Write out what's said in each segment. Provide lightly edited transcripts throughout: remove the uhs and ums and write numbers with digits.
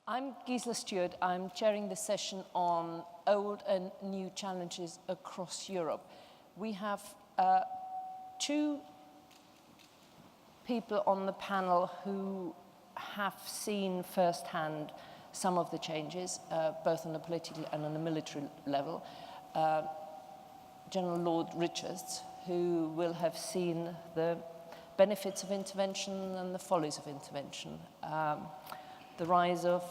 I'm Gisela Stuart. I'm chairing the session on old and new challenges across Europe. We have two people on the panel who have seen firsthand some of the changes, both on the political and on the military level. General Lord Richards, who will have seen the benefits of intervention and the follies of intervention. The rise of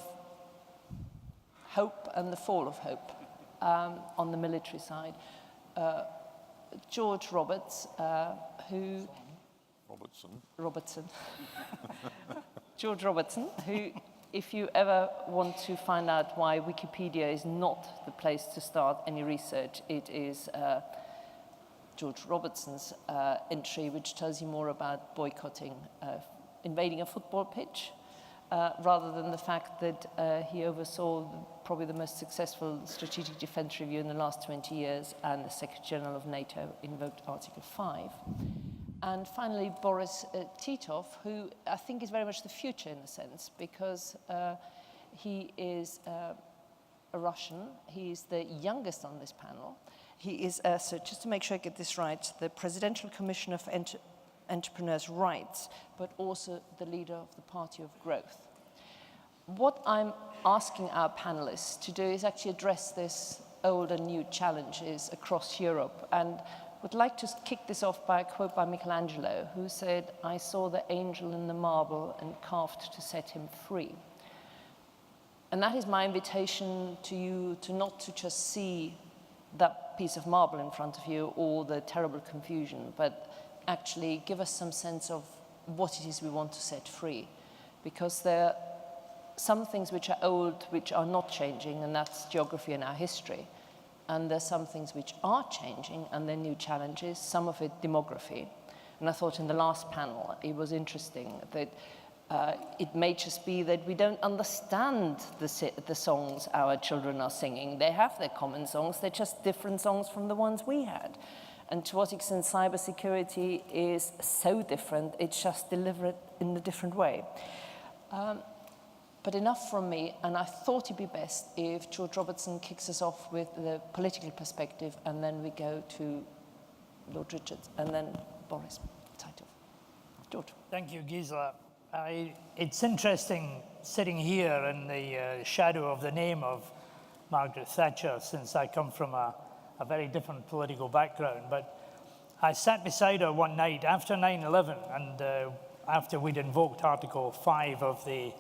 hope and the fall of hope on the military side. George Roberts, Robertson. George Robertson, who, if you ever want to find out why Wikipedia is not the place to start any research, it is George Robertson's entry, which tells you more about boycotting, invading a football pitch, rather than the fact that he oversaw probably the most successful strategic defense review in the last 20 years, and the Secretary General of Nato invoked Article 5. And finally, Boris Titov, who I think is very much the future in a sense, because he is a Russian. He's the youngest on this panel. He is, so just to make sure I get this right, the Presidential Commissioner for Entrepreneurs' Rights, but also the leader of the Party of Growth. What I'm asking our panelists to do is actually address this old and new challenges across Europe, and would like to kick this off by a quote by Michelangelo, who said, "I saw the angel in the marble and carved to set him free." And that is my invitation to you to not to just see that piece of marble in front of you or the terrible confusion, but actually give us some sense of what it is we want to set free. Because there are some things which are old, which are not changing, and that's geography and our history. And there's some things which are changing, and they're new challenges, some of it demography. And I thought in the last panel, it was interesting that it may just be that we don't understand the songs our children are singing. They have their common songs, they're just different songs from the ones we had. And to what extent cybersecurity is so different, it's just delivered in a different way. But enough from me, and I thought it'd be best if George Robertson kicks us off with the political perspective, and then we go to Lord Richards, and then Boris, Titov. George. Thank you, Gisela. It's interesting sitting here in the shadow of the name of Margaret Thatcher, since I come from a very different political background. But I sat beside her one night after 9/11, and after we'd invoked Article 5 of the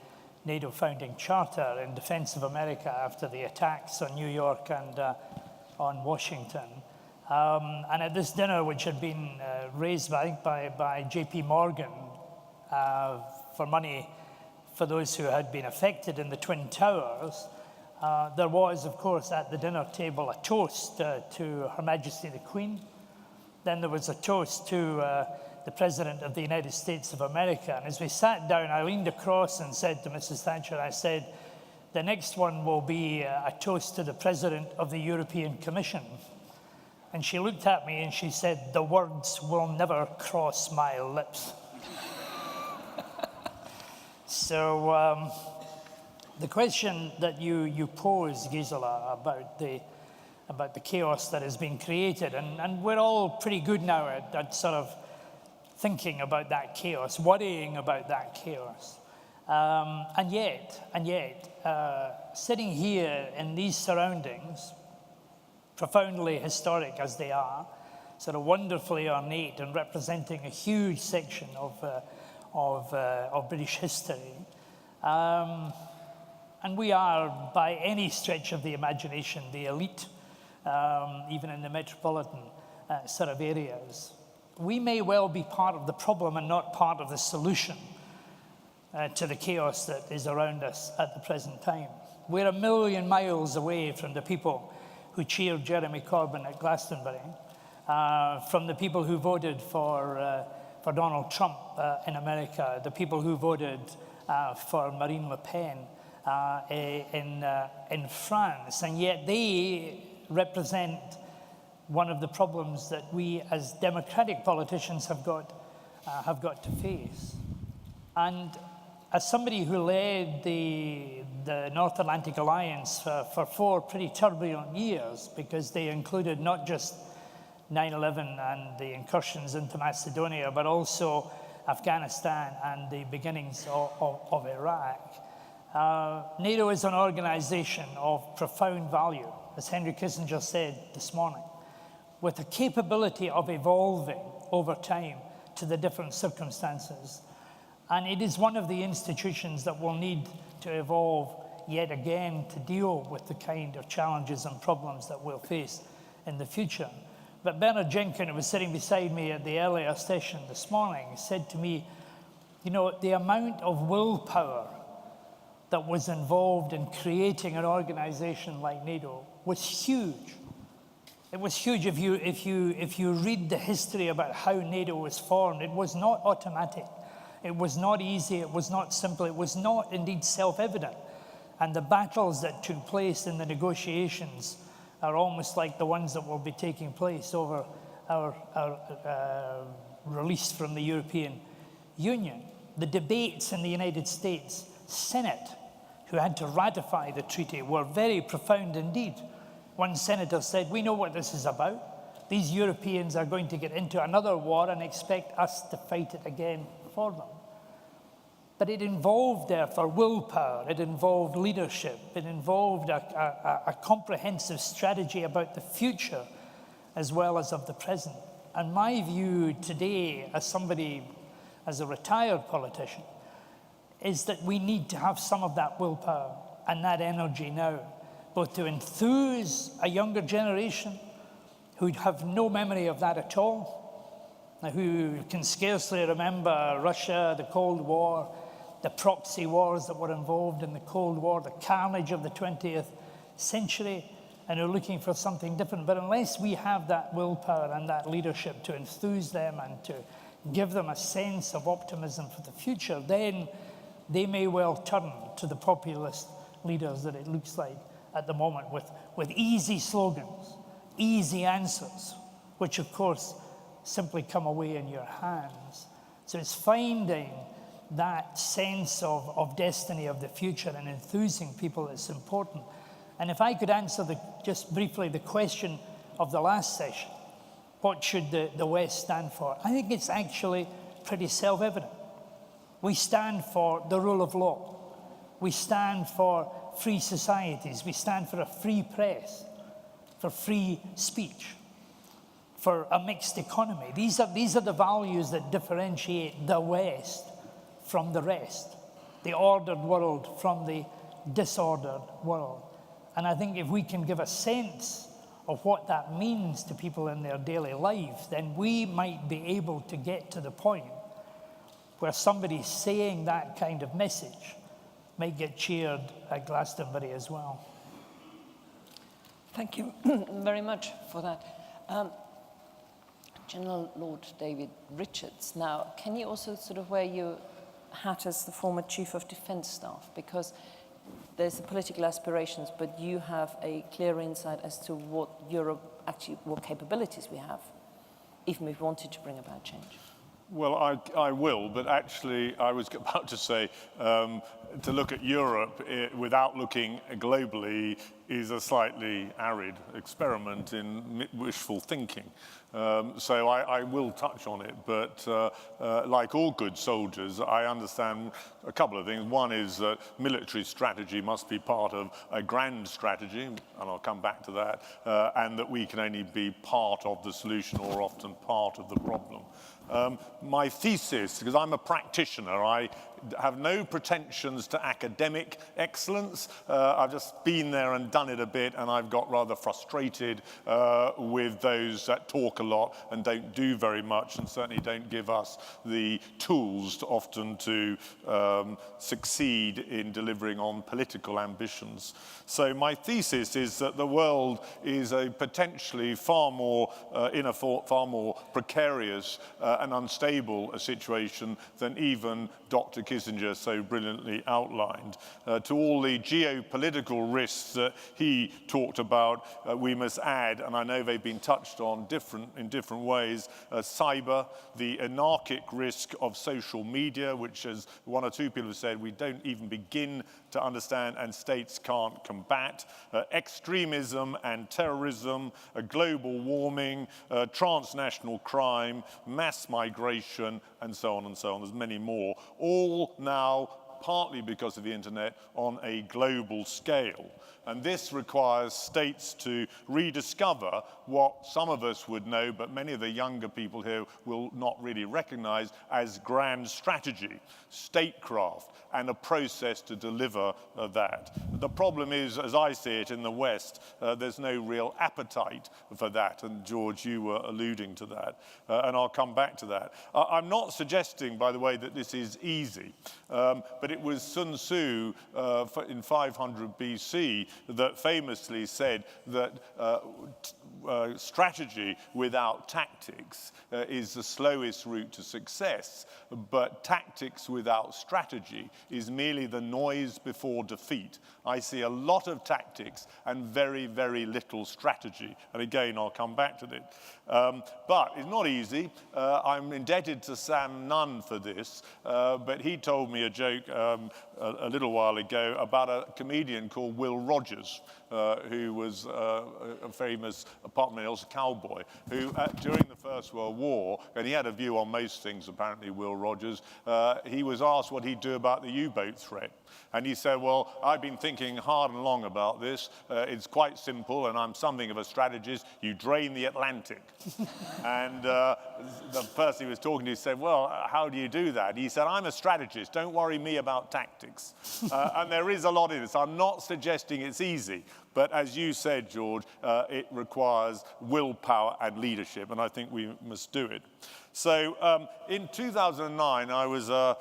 NATO founding charter in defense of America after the attacks on New York and on Washington. And at this dinner, which had been raised by JP Morgan for money for those who had been affected in the Twin Towers, there was, of course, at the dinner table a toast to Her Majesty the Queen. Then there was a toast to the President of the United States of America. And as we sat down, I leaned across and said to Mrs. Thatcher, I said, the next one will be a toast to the President of the European Commission. And she looked at me and she said, the words will never cross my lips. So the question that you pose, Gisela, about the chaos that has been created, and we're all pretty good now at sort of thinking about that chaos, worrying about that chaos. And yet, sitting here in these surroundings, profoundly historic as they are, sort of wonderfully ornate and representing a huge section of British history, and we are, by any stretch of the imagination, the elite, even in the metropolitan sort of areas. We may well be part of the problem and not part of the solution to the chaos that is around us at the present time. We're a million miles away from the people who cheered Jeremy Corbyn at Glastonbury, from the people who voted for Donald Trump in America, the people who voted for Marine Le Pen in France, and yet they represent one of the problems that we as democratic politicians have got to face. And as somebody who led the North Atlantic Alliance for 4 pretty turbulent years, because they included not just 9/11 and the incursions into Macedonia, but also Afghanistan and the beginnings of Iraq. NATO is an organization of profound value, as Henry Kissinger said this morning, with the capability of evolving over time to the different circumstances. And it is one of the institutions that will need to evolve yet again to deal with the kind of challenges and problems that we'll face in the future. But Bernard Jenkins, who was sitting beside me at the earlier session this morning, said to me, you know, the amount of willpower that was involved in creating an organization like NATO was huge. It was huge. If you read the history about how NATO was formed, it was not automatic. It was not easy. It was not simple. It was not indeed self-evident. And the battles that took place in the negotiations are almost like the ones that will be taking place over our release from the European Union. The debates in the United States Senate, who had to ratify the treaty, were very profound indeed. One senator said, we know what this is about. These Europeans are going to get into another war and expect us to fight it again for them. But it involved, therefore, willpower. It involved leadership. It involved a comprehensive strategy about the future as well as of the present. And my view today, as somebody, as a retired politician, is that we need to have some of that willpower and that energy now, both to enthuse a younger generation who have no memory of that at all, who can scarcely remember Russia, the Cold War, the proxy wars that were involved in the Cold War, the carnage of the 20th century, and are looking for something different. But unless we have that willpower and that leadership to enthuse them and to give them a sense of optimism for the future, then they may well turn to the populist leaders that it looks like at the moment with easy slogans, easy answers, which of course simply come away in your hands. So it's finding that sense of destiny of the future and enthusing people is important. And if I could answer just briefly the question of the last session, what should the West stand for? I think it's actually pretty self-evident. We stand for the rule of law. We stand for free societies. We stand for a free press, for free speech, for a mixed economy. These are the values that differentiate the West from the rest, the ordered world from the disordered world. And I think if we can give a sense of what that means to people in their daily lives, then we might be able to get to the point where somebody saying that kind of message might get cheered at Glastonbury as well. Thank you very much for that. General Lord David Richards, now, can you also sort of wear your hat as the former Chief of Defence Staff? Because there's the political aspirations, but you have a clear insight as to what Europe actually, what capabilities we have, even if we wanted to bring about change. Well, I will, but actually I was about to say to look at Europe without looking globally is a slightly arid experiment in wishful thinking. So I will touch on it, but like all good soldiers, I understand a couple of things. One is that military strategy must be part of a grand strategy, and I'll come back to that, and that we can only be part of the solution or often part of the problem. My thesis, because I'm a practitioner, I have no pretensions to academic excellence. I've just been there and done it a bit, and I've got rather frustrated with those that talk a lot and don't do very much, and certainly don't give us the tools often to succeed in delivering on political ambitions. So my thesis is that the world is a potentially far more far more precarious and unstable a situation than even Dr. Kissinger so brilliantly outlined. To all the geopolitical risks that he talked about, we must add, and I know they've been touched on in different ways, cyber, the anarchic risk of social media, which, as one or two people have said, we don't even begin to understand and states can't combat, extremism and terrorism, global warming, transnational crime, mass migration, and so on and so on. There's many more, all now partly because of the internet on a global scale. And this requires states to rediscover what some of us would know, but many of the younger people here will not really recognize as grand strategy, statecraft, and a process to deliver that. The problem is, as I see it in the West, there's no real appetite for that. And George, you were alluding to that. And I'll come back to that. I'm not suggesting, by the way, that this is easy. But it was Sun Tzu in 500 BC that famously said that strategy without tactics is the slowest route to success, but tactics without strategy is merely the noise before defeat. I see a lot of tactics and very, very little strategy. And again, I'll come back to it. But it's not easy. I'm indebted to Sam Nunn for this, but he told me a joke a little while ago about a comedian called Will Rogers, who was a famous, apart from anything else, cowboy, who during the First World War, and he had a view on most things, apparently, Will Rogers, he was asked what he'd do about the U-boat threat. And he said, well, I've been thinking hard and long about this. It's quite simple, and I'm something of a strategist. You drain the Atlantic. And the person he was talking to said, well, how do you do that? He said, I'm a strategist. Don't worry me about tactics. And there is a lot in this. I'm not suggesting it's easy. But as you said, George, it requires willpower and leadership, and I think we must do it. So in 2009, I was a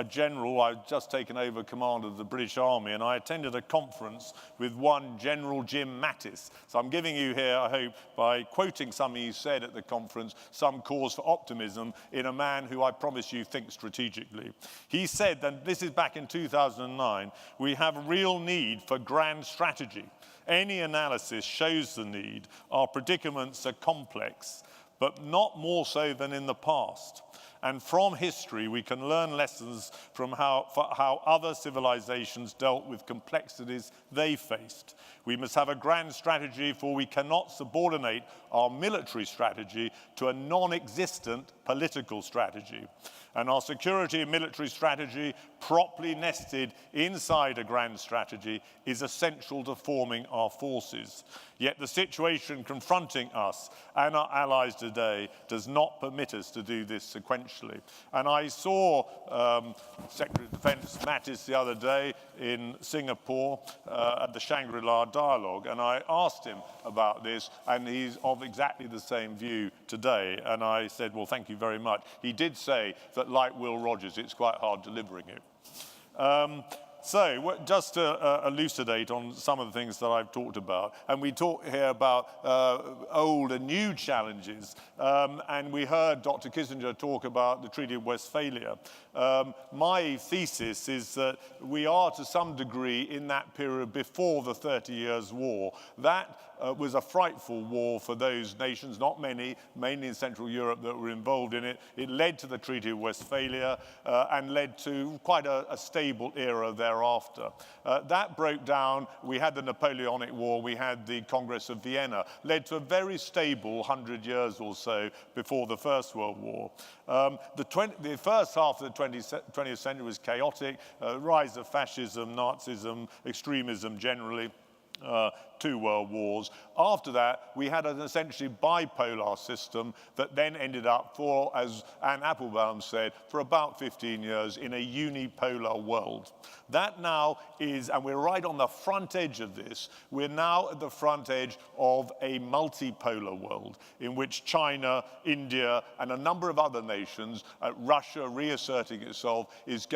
general. I'd just taken over command of the British Army, and I attended a conference with one General Jim Mattis. So I'm giving you here, I hope, by quoting something he said at the conference, some cause for optimism in a man who I promise you thinks strategically. He said, and this is back in 2009, we have a real need for grand strategy. Any analysis shows the need. Our predicaments are complex, but not more so than in the past. And from history, we can learn lessons from how other civilizations dealt with complexities they faced. We must have a grand strategy, for we cannot subordinate our military strategy to a non-existent political strategy. And our security and military strategy, properly nested inside a grand strategy, is essential to forming our forces. Yet the situation confronting us and our allies today does not permit us to do this sequentially. And I saw Secretary of Defense Mattis the other day in Singapore at the Shangri-La Dialogue, and I asked him about this, and he's of exactly the same view today. And I said, well, thank you very much. He did say that, like Will Rogers, it's quite hard delivering it. So just to elucidate on some of the things that I've talked about, and we talk here about old and new challenges, and we heard Dr. Kissinger talk about the Treaty of Westphalia. My thesis is that we are, to some degree, in that period before the 30 Years' War. That was a frightful war for those nations, not many, mainly in Central Europe, that were involved in it. It led to the Treaty of Westphalia and led to quite a stable era thereafter. That broke down. We had the Napoleonic War. We had the Congress of Vienna, led to a very stable 100 years or so before the First World War. The first half of the 20th century was chaotic, rise of fascism, Nazism, extremism generally. 2 world wars. After that, we had an essentially bipolar system that then ended up for, as Anne Applebaum said, for about 15 years in a unipolar world. That now is, and we're right on the front edge of this, we're now at the front edge of a multipolar world in which China, India, and a number of other nations, Russia reasserting itself, is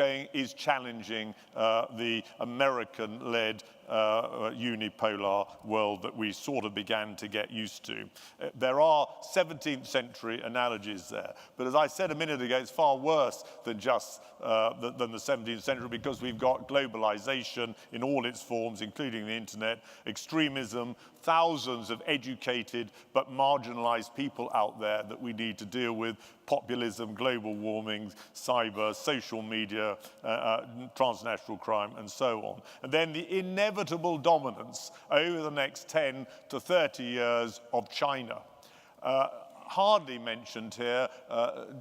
challenging the American-led unipolar unipolar world that we sort of began to get used to. There are 17th century analogies there, but as I said a minute ago, it's far worse than just than the 17th century, because we've got globalization in all its forms, including the internet, extremism, thousands of educated but marginalized people out there that we need to deal with, populism, global warming, cyber, social media, transnational crime, and so on. And then the inevitable dominance over the next 10 to 30 years of China. Hardly mentioned here,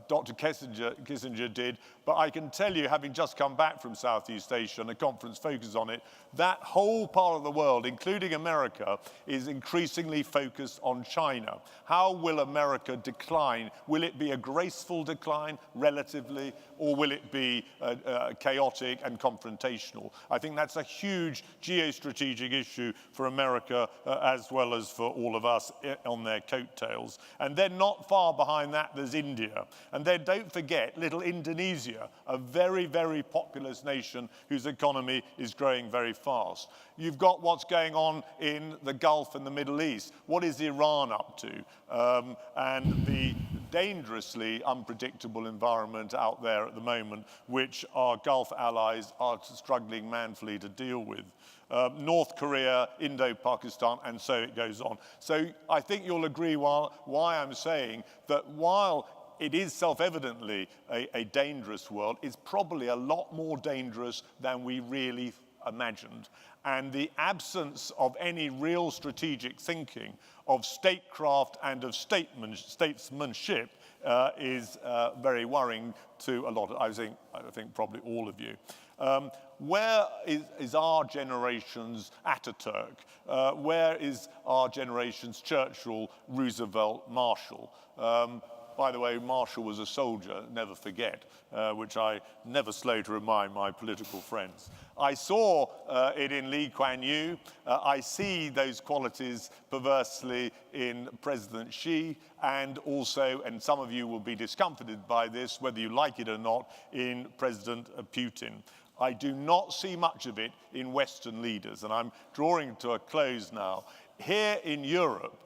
Dr. Kissinger did, but I can tell you, having just come back from Southeast Asia and a conference focused on it, that whole part of the world, including America, is increasingly focused on China. How will America decline? Will it be a graceful decline, relatively, or will it be chaotic and confrontational? I think that's a huge geostrategic issue for America, as well as for all of us on their coattails. And then not far behind that, there's India. And then don't forget little Indonesia, a very, very populous nation whose economy is growing very fast. You've got what's going on in the Gulf and the Middle East. What is Iran up to? And the dangerously unpredictable environment out there at the moment, which our Gulf allies are struggling manfully to deal with. North Korea, Indo-Pakistan, and so it goes on. So I think you'll agree why I'm saying that while it is self-evidently a dangerous world, it's probably a lot more dangerous than we really imagined. And the absence of any real strategic thinking, of statecraft and of statesmanship is very worrying to a lot of, I think probably all of you. Where is our generation's Ataturk? Where is our generation's Churchill, Roosevelt, Marshall? By the way, Marshall was a soldier, never forget, which I never slow to remind my political friends. I saw it in Lee Kuan Yew. I see those qualities perversely in President Xi, and also, and some of you will be discomforted by this, whether you like it or not, in President Putin. I do not see much of it in Western leaders, and I'm drawing to a close now. Here in Europe,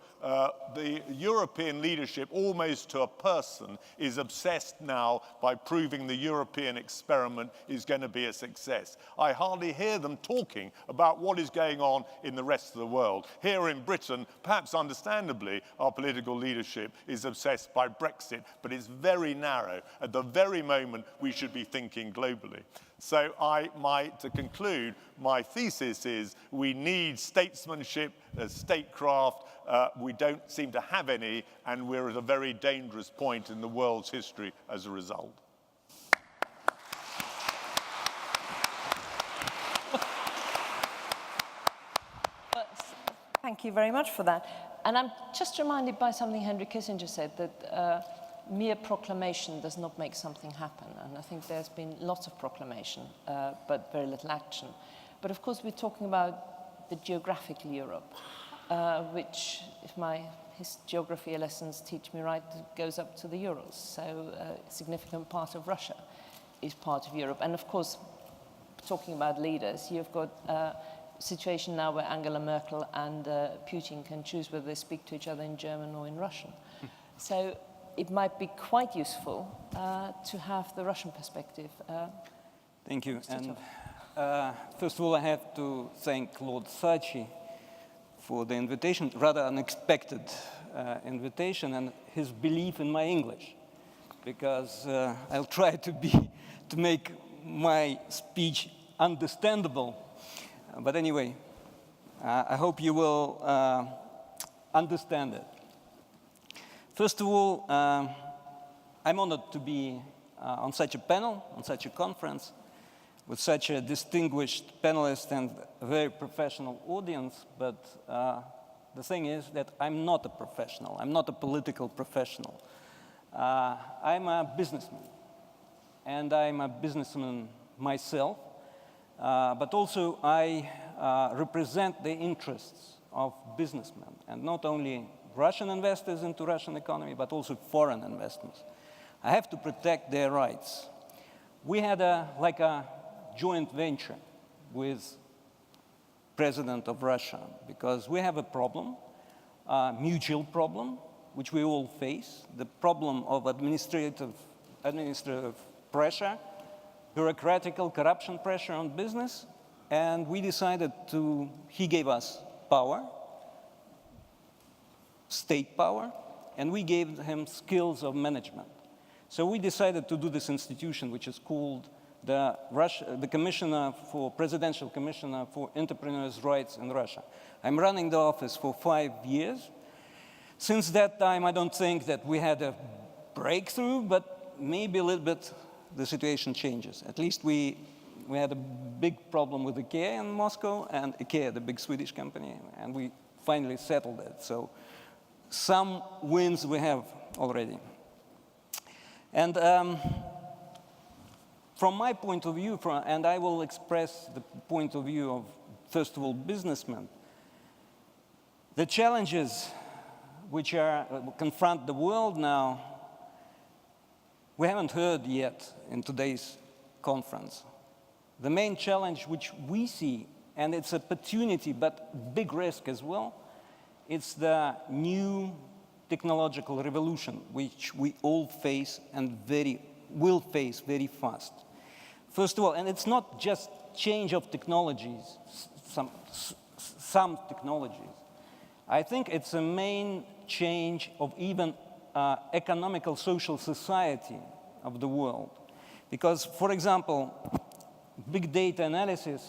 the European leadership, almost to a person, is obsessed now by proving the European experiment is going to be a success. I hardly hear them talking about what is going on in the rest of the world. Here in Britain, perhaps understandably, our political leadership is obsessed by Brexit, but it's very narrow. At the very moment, we should be thinking globally. So to conclude, my thesis is we need statesmanship, statecraft. We don't seem to have any, and we're at a very dangerous point in the world's history as a result. Thank you very much for that. And I'm just reminded by something Henry Kissinger said, that mere proclamation does not make something happen. And I think there's been lots of proclamation, but very little action. But of course, we're talking about the geographical Europe, which, if his geography lessons teach me right, goes up to the Urals. So a significant part of Russia is part of Europe. And of course, talking about leaders, you've got a situation now where Angela Merkel and Putin can choose whether they speak to each other in German or in Russian. So it might be quite useful to have the Russian perspective. Thank you. And first of all, I have to thank Lord Thatcher for the invitation, rather unexpected invitation, and his belief in my English, because I'll try to make my speech understandable. But anyway, I hope you will understand it. First of all, I'm honored to be on such a panel, on such a conference, with such a distinguished panelist and a very professional audience, but the thing is that I'm not a professional. I'm not a political professional. I'm a businessman, and I'm a businessman myself, but also I represent the interests of businessmen, and not only Russian investors into Russian economy, but also foreign investors. I have to protect their rights. We had a joint venture with president of Russia, because we have a problem, a mutual problem, which we all face, the problem of administrative pressure, bureaucratical corruption pressure on business, and we decided he gave us power, state power, and we gave him skills of management. So we decided to do this institution, which is called the Presidential Commissioner for Entrepreneurs' Rights in Russia. I'm running the office for 5 years. Since that time, I don't think that we had a breakthrough, but maybe a little bit the situation changes. At least we had a big problem with IKEA in Moscow, and IKEA, the big Swedish company, and we finally settled it. So some wins we have already. And from my point of view, and I will express the point of view of, first of all, businessmen, the challenges which confront the world now, we haven't heard yet in today's conference. The main challenge which we see, and it's an opportunity but big risk as well, it's the new technological revolution which we all face and will face very fast. First of all, and it's not just change of technologies, some technologies. I think it's a main change of even economical social society of the world. Because, for example, big data analysis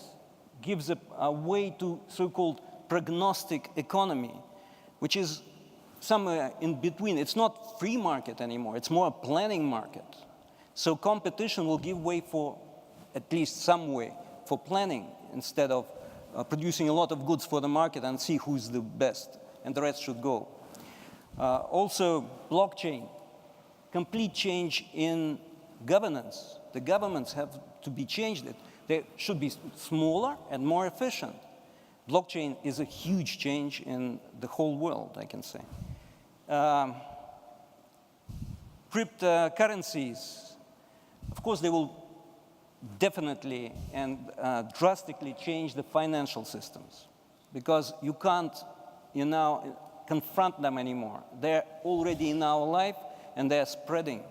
gives a way to so-called prognostic economy, which is somewhere in between. It's not free market anymore, it's more a planning market. So competition will give way for, at least some way, for planning instead of producing a lot of goods for the market and see who's the best, and the rest should go. Also, blockchain, complete change in governance. The governments have to be changed. They should be smaller and more efficient. Blockchain is a huge change in the whole world, I can say. Cryptocurrencies, of course, they will definitely and drastically change the financial systems, because you can't, confront them anymore. They're already in our life, and they're spreading,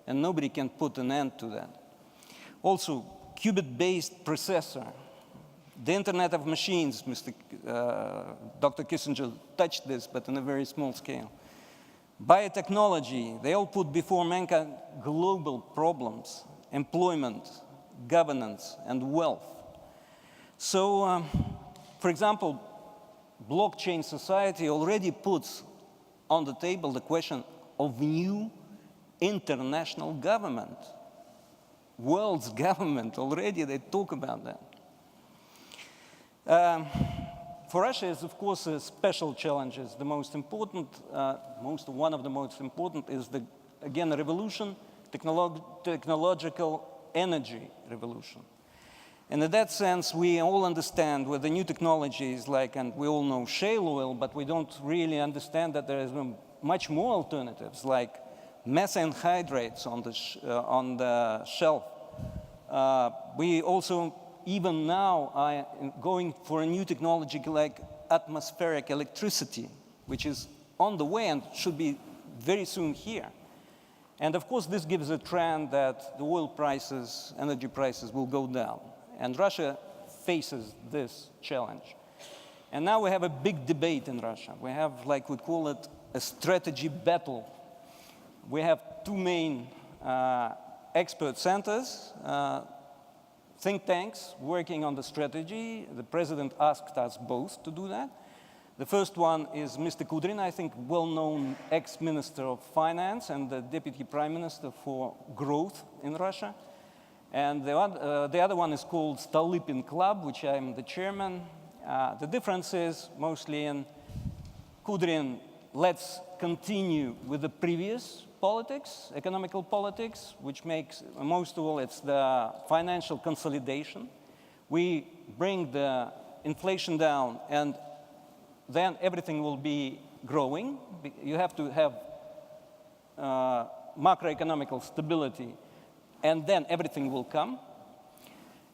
and nobody can put an end to that. Also, qubit-based processor, the Internet of Machines, Dr. Kissinger touched this, but on a very small scale. Biotechnology, they all put before mankind global problems, employment, governance, and wealth. So, for example, blockchain society already puts on the table the question of new international government. World's government, already they talk about that. For Russia, is of course special challenges. The most important, one of the most important is again a revolution, technological energy revolution. And in that sense, we all understand with the new technologies and we all know shale oil, but we don't really understand that there is much more alternatives, like methane hydrates on the shelf. We also, even now, are going for a new technology like atmospheric electricity, which is on the way and should be very soon here. And of course, this gives a trend that the oil prices, energy prices will go down. And Russia faces this challenge. And now we have a big debate in Russia. We have, we call it a strategy battle. We have two main expert centers, think tanks working on the strategy. The president asked us both to do that. The first one is Mr. Kudrin, I think well-known ex-minister of finance and the deputy prime minister for growth in Russia. And the other one is called Stolypin Club, which I'm the chairman. The difference is mostly in Kudrin, let's continue with the previous politics, economical politics, which makes, most of all, it's the financial consolidation. We bring the inflation down, and then everything will be growing. You have to have macroeconomical stability, and then everything will come.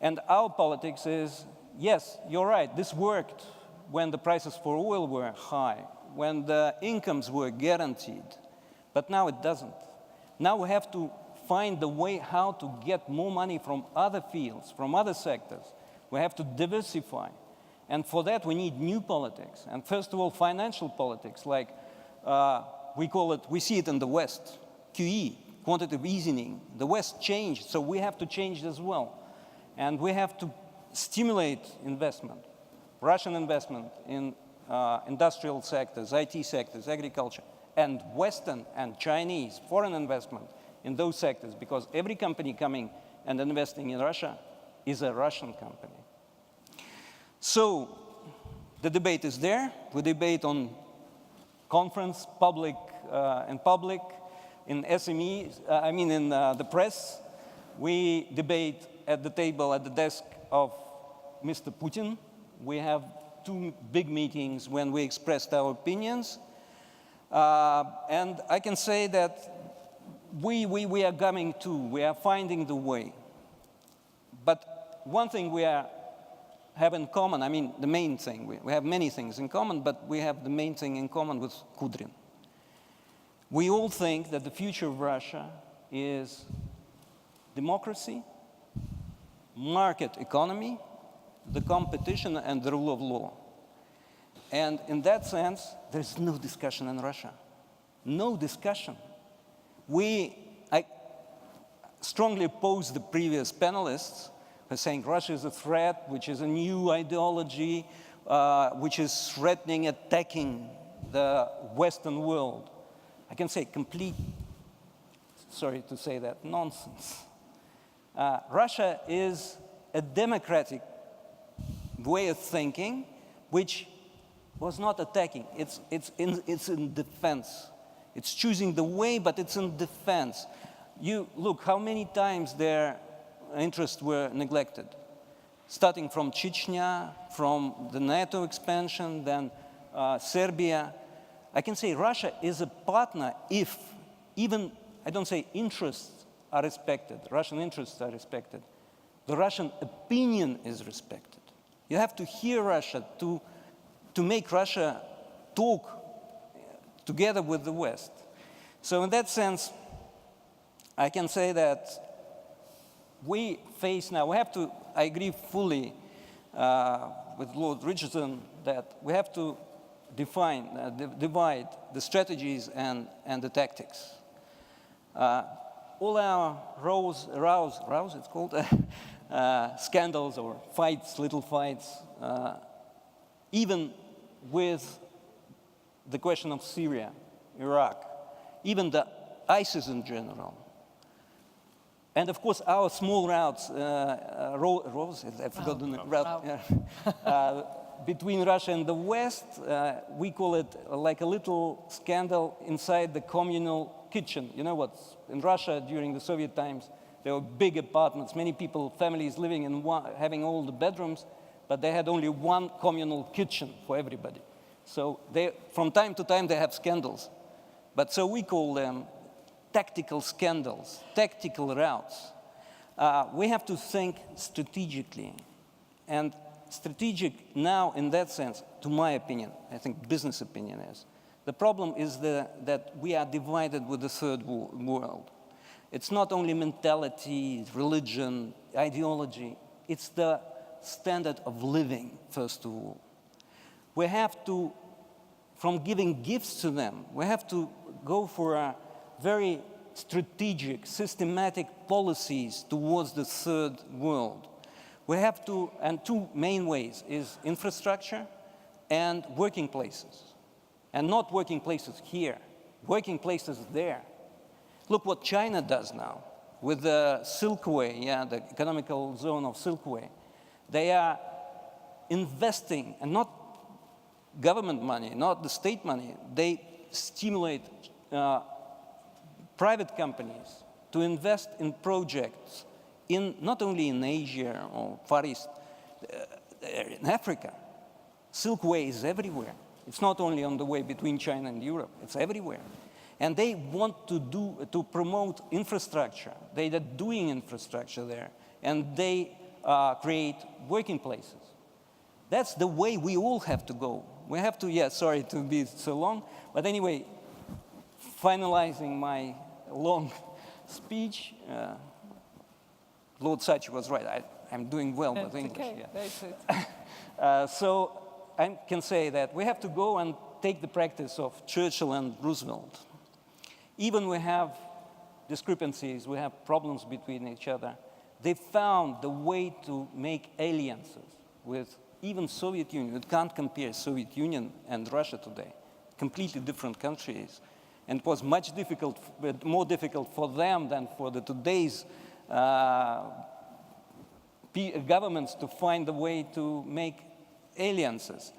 And our politics is yes, you're right, this worked when the prices for oil were high, when the incomes were guaranteed, but now it doesn't. Now we have to find the way how to get more money from other fields, from other sectors. We have to diversify. And for that, we need new politics. And first of all, financial politics, like we see it in the West, QE, quantitative easing. The West changed, so we have to change as well. And we have to stimulate investment, Russian investment in industrial sectors, IT sectors, agriculture, and Western and Chinese foreign investment in those sectors, because every company coming and investing in Russia is a Russian company. So the debate is there. We debate on conference, public, in SMEs, in the press. We debate at the table, at the desk of Mr. Putin. We have 2 big meetings when we expressed our opinions. And I can say that we are coming to, we are finding the way. But one thing we have in common, the main thing, we have many things in common, but we have the main thing in common with Kudrin. We all think that the future of Russia is democracy, market economy, the competition, and the rule of law. And in that sense, there's no discussion in Russia. No discussion. I strongly oppose the previous panelists who are saying Russia is a threat, which is a new ideology, which is threatening, attacking the Western world. I can say complete, sorry to say that, nonsense. Russia is a democratic way of thinking, which was not attacking. It's in defense. It's choosing the way, but it's in defense. You look how many times their interests were neglected, starting from Chechnya, from the Nato expansion, then Serbia. I can say Russia is a partner if even, I don't say interests are respected, Russian interests are respected. The Russian opinion is respected. You have to hear Russia to make Russia talk together with the West. So in that sense, I can say that we face now, I agree fully with Lord Richardson that we have to divide the strategies and the tactics. All our rows, it's called, scandals or fights, little fights, even with the question of Syria, Iraq, even the ISIS in general. And of course, our small routes, I've forgotten the route, yeah. Between Russia and the West, we call it like a little scandal inside the communal kitchen. You know what? In Russia, during the Soviet times, there were big apartments, many people, families living in one, having all the bedrooms, but they had only one communal kitchen for everybody. So from time to time, they have scandals. But so we call them tactical scandals, tactical routes. We have to think strategically. And strategic now, in that sense, to my opinion, I think business opinion is, the problem is that we are divided with the third world. It's not only mentality, religion, ideology, it's the standard of living, first of all. We have to, from giving gifts to them, we have to go for a very strategic, systematic policies towards the third world. We have to, and 2 main ways is infrastructure and working places. And not working places here, working places there. Look what China does now with the Silkway, the economical zone of Silkway. They are investing, and not government money, not the state money. They stimulate private companies to invest in projects not only in Asia or Far East, in Africa. Silkway is everywhere. It's not only on the way between China and Europe, it's everywhere. And they want to promote infrastructure. They are doing infrastructure there, and they create working places. That's the way we all have to go. We have to, yeah, sorry to be so long, but anyway, finalizing my long speech, Lord Thatcher was right. I'm doing well with English. Okay. Yeah. That's it. So I can say that we have to go and take the practice of Churchill and Roosevelt. Even we have discrepancies, we have problems between each other, they found the way to make alliances with even Soviet Union. You can't compare Soviet Union and Russia today. Completely different countries. And it was much more difficult for them than for the today's governments to find a way to make alliances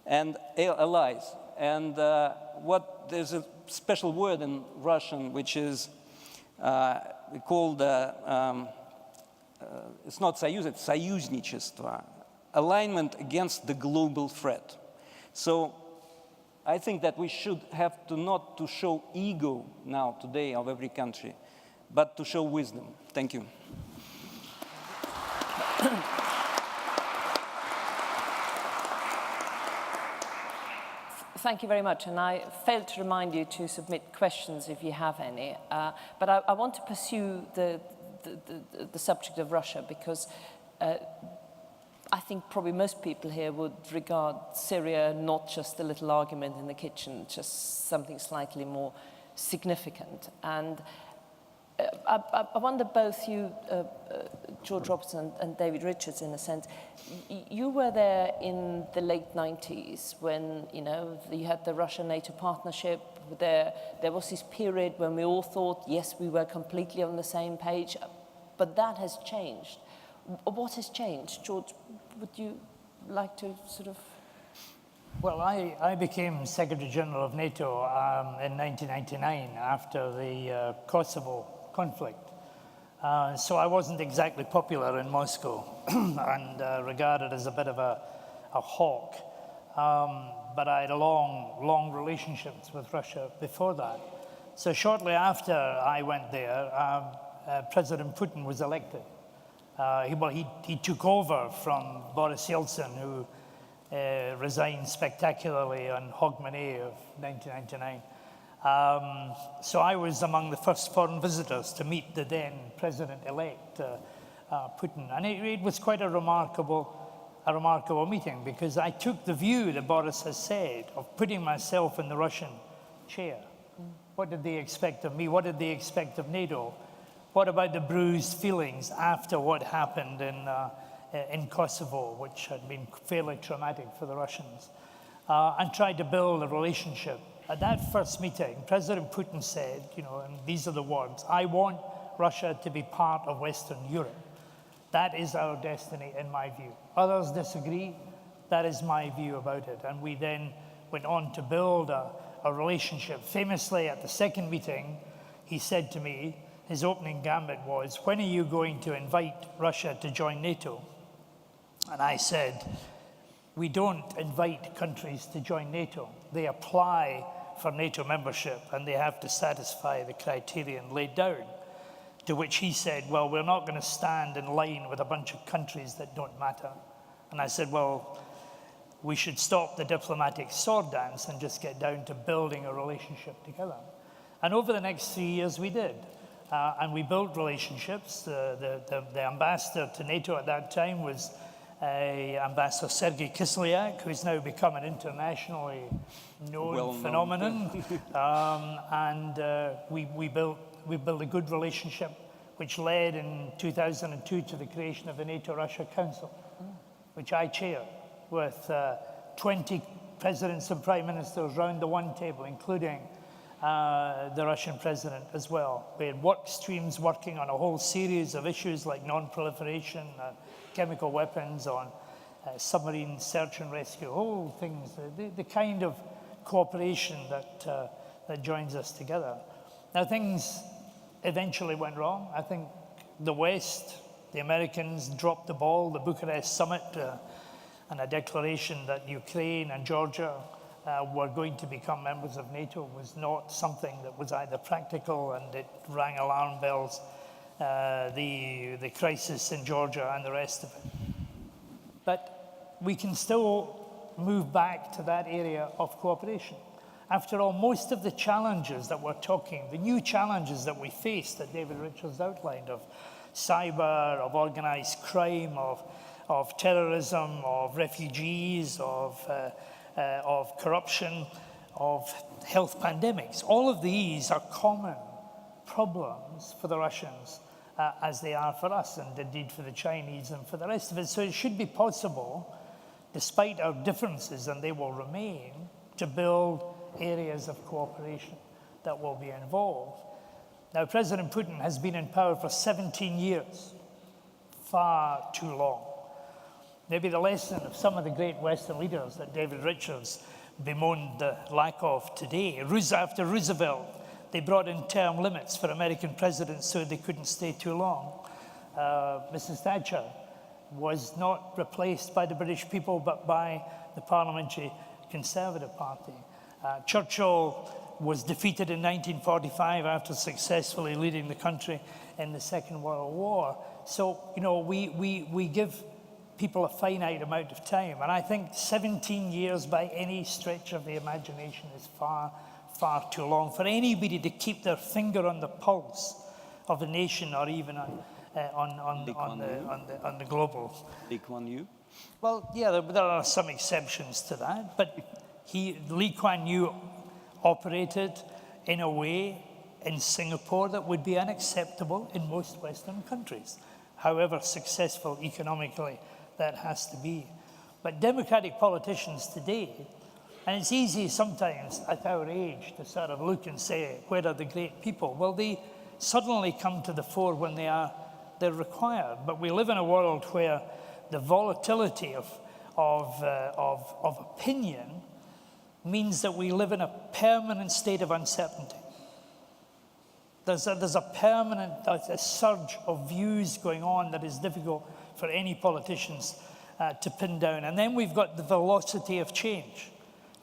and allies. And there's a special word in Russian which is called, it's not союз, it's союзничество, alignment against the global threat. So I think that we should have to not to show ego now today of every country, but to show wisdom. Thank you. Thank you very much, and I failed to remind you to submit questions if you have any, but I want to pursue the subject of Russia because I think probably most people here would regard Syria not just a little argument in the kitchen, just something slightly more significant. And I wonder both you, George Robertson and David Richards, in a sense, you were there in the late 90s when, you had the Russia-NATO partnership. There was this period when we all thought, yes, we were completely on the same page, but that has changed. What has changed? George, would you like to sort of... Well, I became Secretary General of NATO in 1999 after the Kosovo conflict. So I wasn't exactly popular in Moscow and regarded as a bit of a hawk. But I had long relationships with Russia before that. So shortly after I went there, President Putin was elected. He took over from Boris Yeltsin, who resigned spectacularly on Hogmanay of 1999. So I was among the first foreign visitors to meet the then president-elect Putin, and it was quite a remarkable meeting because I took the view that Boris has said of putting myself in the Russian chair. What did they expect of me? What did they expect of NATO? What about the bruised feelings after what happened in Kosovo, which had been fairly traumatic for the Russians, and tried to build a relationship. At that first meeting, President Putin said, and these are the words, "I want Russia to be part of Western Europe. That is our destiny, in my view. Others disagree. That is my view about it." And we then went on to build a relationship. Famously, at the second meeting, he said to me, his opening gambit was, "When are you going to invite Russia to join NATO?" And I said, "We don't invite countries to join NATO. They apply for NATO membership and they have to satisfy the criterion laid down." To which he said, "Well, we're not going to stand in line with a bunch of countries that don't matter." And I said, "Well, we should stop the diplomatic sword dance and just get down to building a relationship together." And over the next 3 years, we did. And we built relationships. The ambassador to NATO at that time was Ambassador Sergei Kislyak, who's now become an internationally known phenomenon. We built a good relationship, which led in 2002 to the creation of the NATO-Russia Council, which I chaired, with 20 presidents and prime ministers round the one table, including the Russian president as well. We had work streams working on a whole series of issues like non-proliferation, chemical weapons, on submarine search and rescue, whole things, the kind of cooperation that joins us together. Now, things eventually went wrong. I think the West, the Americans dropped the ball. The Bucharest summit and a declaration that Ukraine and Georgia were going to become members of NATO was not something that was either practical, and it rang alarm bells, the crisis in Georgia and the rest of it. But we can still move back to that area of cooperation. After all, most of the challenges that we're talking, the new challenges that we face that David Richards outlined, of cyber, of organized crime, of terrorism, of refugees, of corruption, of health pandemics, all of these are common problems for the Russians as they are for us, and indeed for the Chinese and for the rest of it. So it should be possible, despite our differences, and they will remain, to build areas of cooperation that will be involved. Now, President Putin has been in power for 17 years, far too long. Maybe the lesson of some of the great Western leaders that David Richards bemoaned the lack of today. After Roosevelt, they brought in term limits for American presidents so they couldn't stay too long. Mrs. Thatcher was not replaced by the British people, but by the Parliamentary Conservative Party. Churchill was defeated in 1945 after successfully leading the country in the Second World War. So, you know, we give people a finite amount of time. And I think 17 years by any stretch of the imagination is far, far too long for anybody to keep their finger on the pulse of the nation, or even on the global. Lee Kuan Yew? Well, yeah, there are some exceptions to that, but Lee Kuan Yew operated in a way in Singapore that would be unacceptable in most Western countries, however successful economically that has to be. But democratic politicians today, and it's easy sometimes at our age to sort of look and say, where are the great people? Well, they suddenly come to the fore when they're required. But we live in a world where the volatility of opinion means that we live in a permanent state of uncertainty. There's a permanent a surge of views going on that is difficult for any politicians to pin down. And then we've got the velocity of change,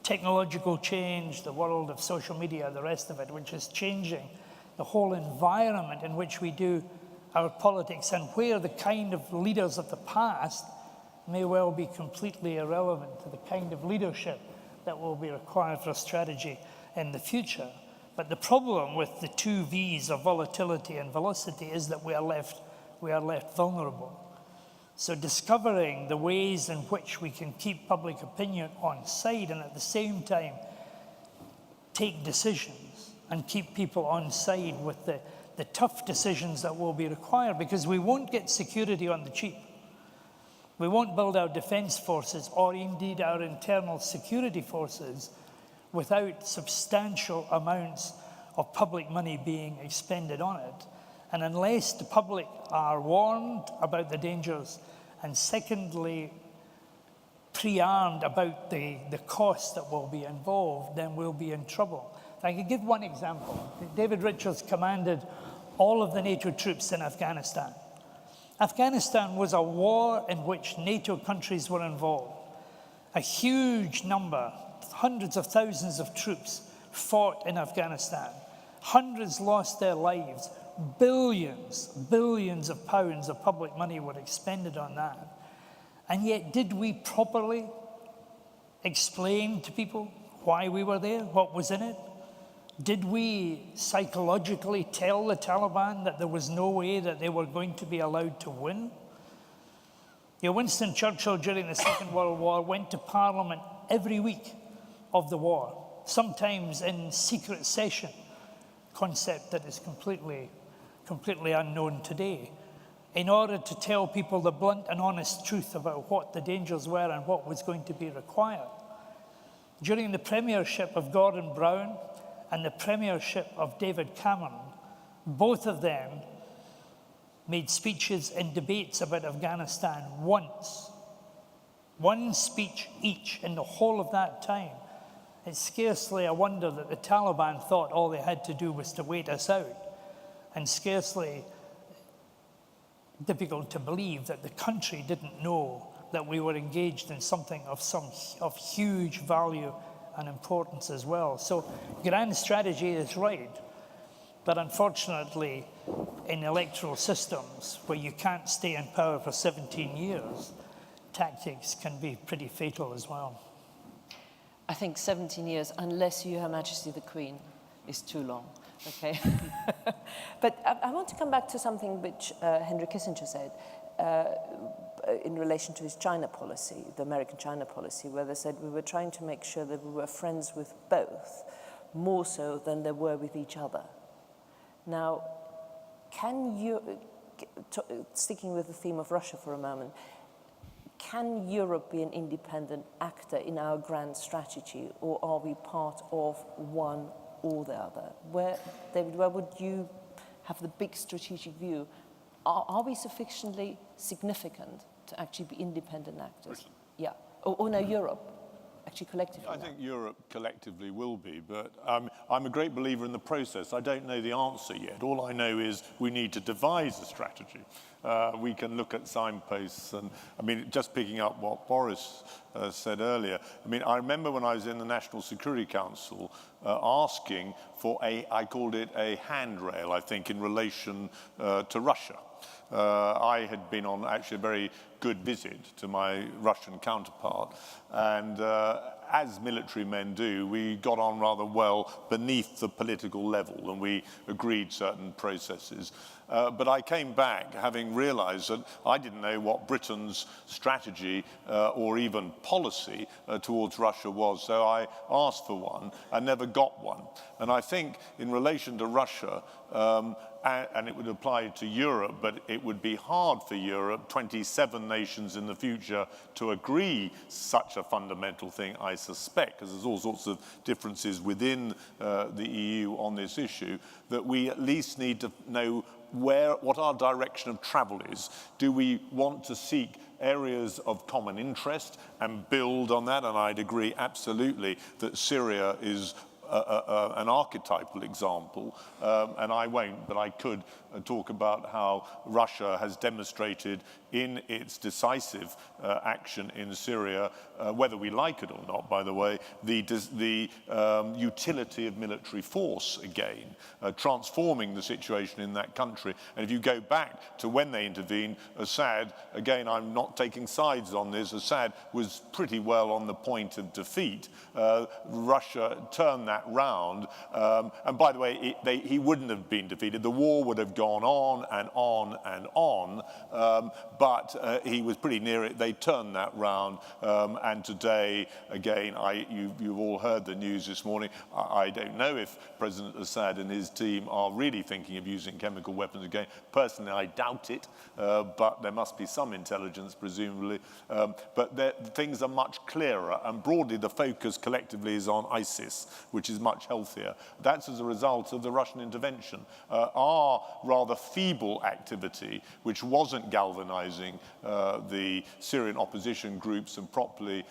technological change, the world of social media, the rest of it, which is changing the whole environment in which we do our politics, and where the kind of leaders of the past may well be completely irrelevant to the kind of leadership that will be required for a strategy in the future. But the problem with the two V's of volatility and velocity is that we are left vulnerable. So discovering the ways in which we can keep public opinion on side and at the same time take decisions and keep people on side with the tough decisions that will be required, because we won't get security on the cheap. We won't build our defense forces or indeed our internal security forces without substantial amounts of public money being expended on it. And unless the public are warned about the dangers, and secondly, pre-armed about the cost that will be involved, then we'll be in trouble. I can give one example. David Richards commanded all of the NATO troops in Afghanistan. Afghanistan was a war in which NATO countries were involved. A huge number, hundreds of thousands of troops fought in Afghanistan. Hundreds lost their lives. Billions of pounds of public money were expended on that. And yet, did we properly explain to people why we were there, what was in it? Did we psychologically tell the Taliban that there was no way that they were going to be allowed to win? You know, Winston Churchill during the Second World War went to Parliament every week of the war, sometimes in secret session, concept that is completely unknown today, in order to tell people the blunt and honest truth about what the dangers were and what was going to be required. During the premiership of Gordon Brown and the premiership of David Cameron, both of them made speeches in debates about Afghanistan once. One speech each in the whole of that time. It's scarcely a wonder that the Taliban thought all they had to do was to wait us out, and scarcely difficult to believe that the country didn't know that we were engaged in something of huge value and importance as well. So grand strategy is right, but unfortunately in electoral systems where you can't stay in power for 17 years, tactics can be pretty fatal as well. I think 17 years, unless you, Her Majesty the Queen, is too long. Okay. But I want to come back to something which Henry Kissinger said in relation to his China policy, the American China policy, where they said we were trying to make sure that we were friends with both, more so than they were with each other. Now, can you, sticking with the theme of Russia for a moment, can Europe be an independent actor in our grand strategy, or are we part of one or the other? David, where would you have the big strategic view? Are we sufficiently significant to actually be independent actors? Britain. Yeah. Or no, Europe, actually collectively. I think Europe collectively will be, but I'm a great believer in the process. I don't know the answer yet. All I know is we need to devise a strategy. We can look at signposts, and I mean, just picking up what Boris said earlier. I mean, I remember when I was in the National Security Council asking for I called it a handrail, I think, in relation to Russia. I had been on actually a very good visit to my Russian counterpart, and as military men do, we got on rather well beneath the political level, and we agreed certain processes. But I came back having realized that I didn't know what Britain's strategy or even policy towards Russia was. So I asked for one and never got one. And I think in relation to Russia, and it would apply to Europe, but it would be hard for Europe, 27 nations in the future, to agree such a fundamental thing, I suspect, because there's all sorts of differences within the EU on this issue, that we at least need to know what our direction of travel is. Do we want to seek areas of common interest and build on that? And I'd agree absolutely that Syria is an archetypal example, and I won't, but I could talk about how Russia has demonstrated in its decisive action in Syria, whether we like it or not, by the way, the utility of military force again, transforming the situation in that country. And if you go back to when they intervened, Assad, again, I'm not taking sides on this, Assad was pretty well on the point of defeat. Russia turned that round, and by the way, he wouldn't have been defeated. The war would have gone on and on and on, but he was pretty near it. They turned that round, and today, again, you've all heard the news this morning. I don't know if President Assad and his team are really thinking of using chemical weapons again. Personally, I doubt it, but there must be some intelligence, presumably. But things are much clearer, and broadly the focus collectively is on ISIS, which is much healthier. That's as a result of the Russian intervention. Our rather feeble activity, which wasn't galvanizing the Syrian opposition groups and properly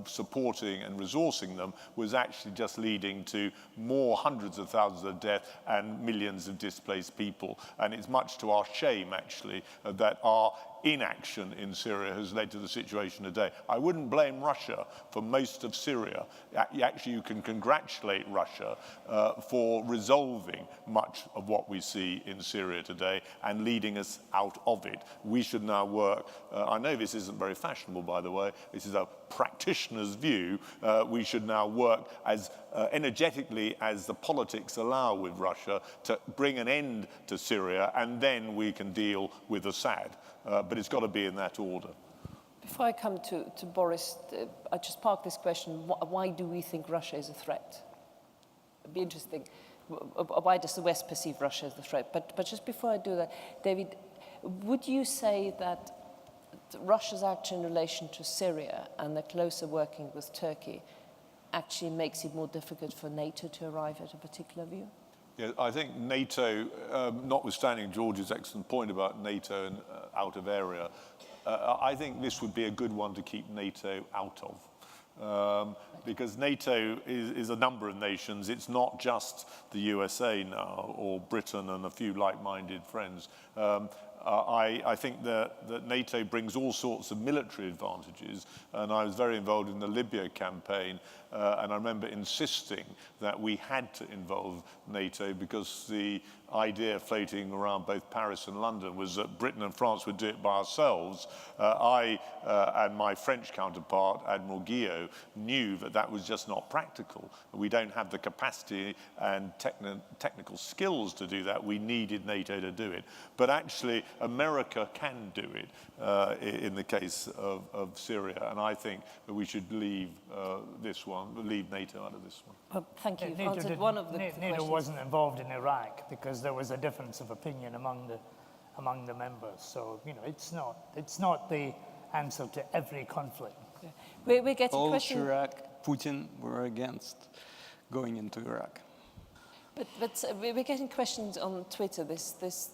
supporting and resourcing them, was actually just leading to more hundreds of thousands of deaths and millions of displaced people. And it's much to our shame, actually, that our inaction in Syria has led to the situation today. I wouldn't blame Russia for most of Syria. Actually, you can congratulate Russia for resolving much of what we see in Syria today and leading us out of it. We should now work, I know this isn't very fashionable, by the way, this is a practitioner's view, we should now work as energetically as the politics allow with Russia to bring an end to Syria, and then we can deal with Assad. But it's got to be in that order. Before I come to Boris, I just park this question. Why do we think Russia is a threat? It'd be interesting. Why does the West perceive Russia as a threat? But just before I do that, David, would you say that Russia's action in relation to Syria and the closer working with Turkey actually makes it more difficult for NATO to arrive at a particular view? Yeah, I think NATO, notwithstanding George's excellent point about NATO and out of area, I think this would be a good one to keep NATO out of. Because NATO is a number of nations. It's not just the USA now, or Britain and a few like-minded friends. I think that NATO brings all sorts of military advantages, and I was very involved in the Libya campaign, and I remember insisting that we had to involve NATO because the idea floating around both Paris and London was that Britain and France would do it by ourselves. I and my French counterpart, Admiral Guillot, knew that that was just not practical. We don't have the capacity and technical skills to do that. We needed NATO to do it. But actually, America can do it in the case of Syria, and I think that we should leave leave NATO out of this one. Well, thank you. You've NATO answered one of the questions. NATO wasn't involved in Iraq because there was a difference of opinion among the members. So it's not the answer to every conflict. Yeah. We're getting All questions. Chirac, Putin were against going into Iraq. But we're getting questions on Twitter. This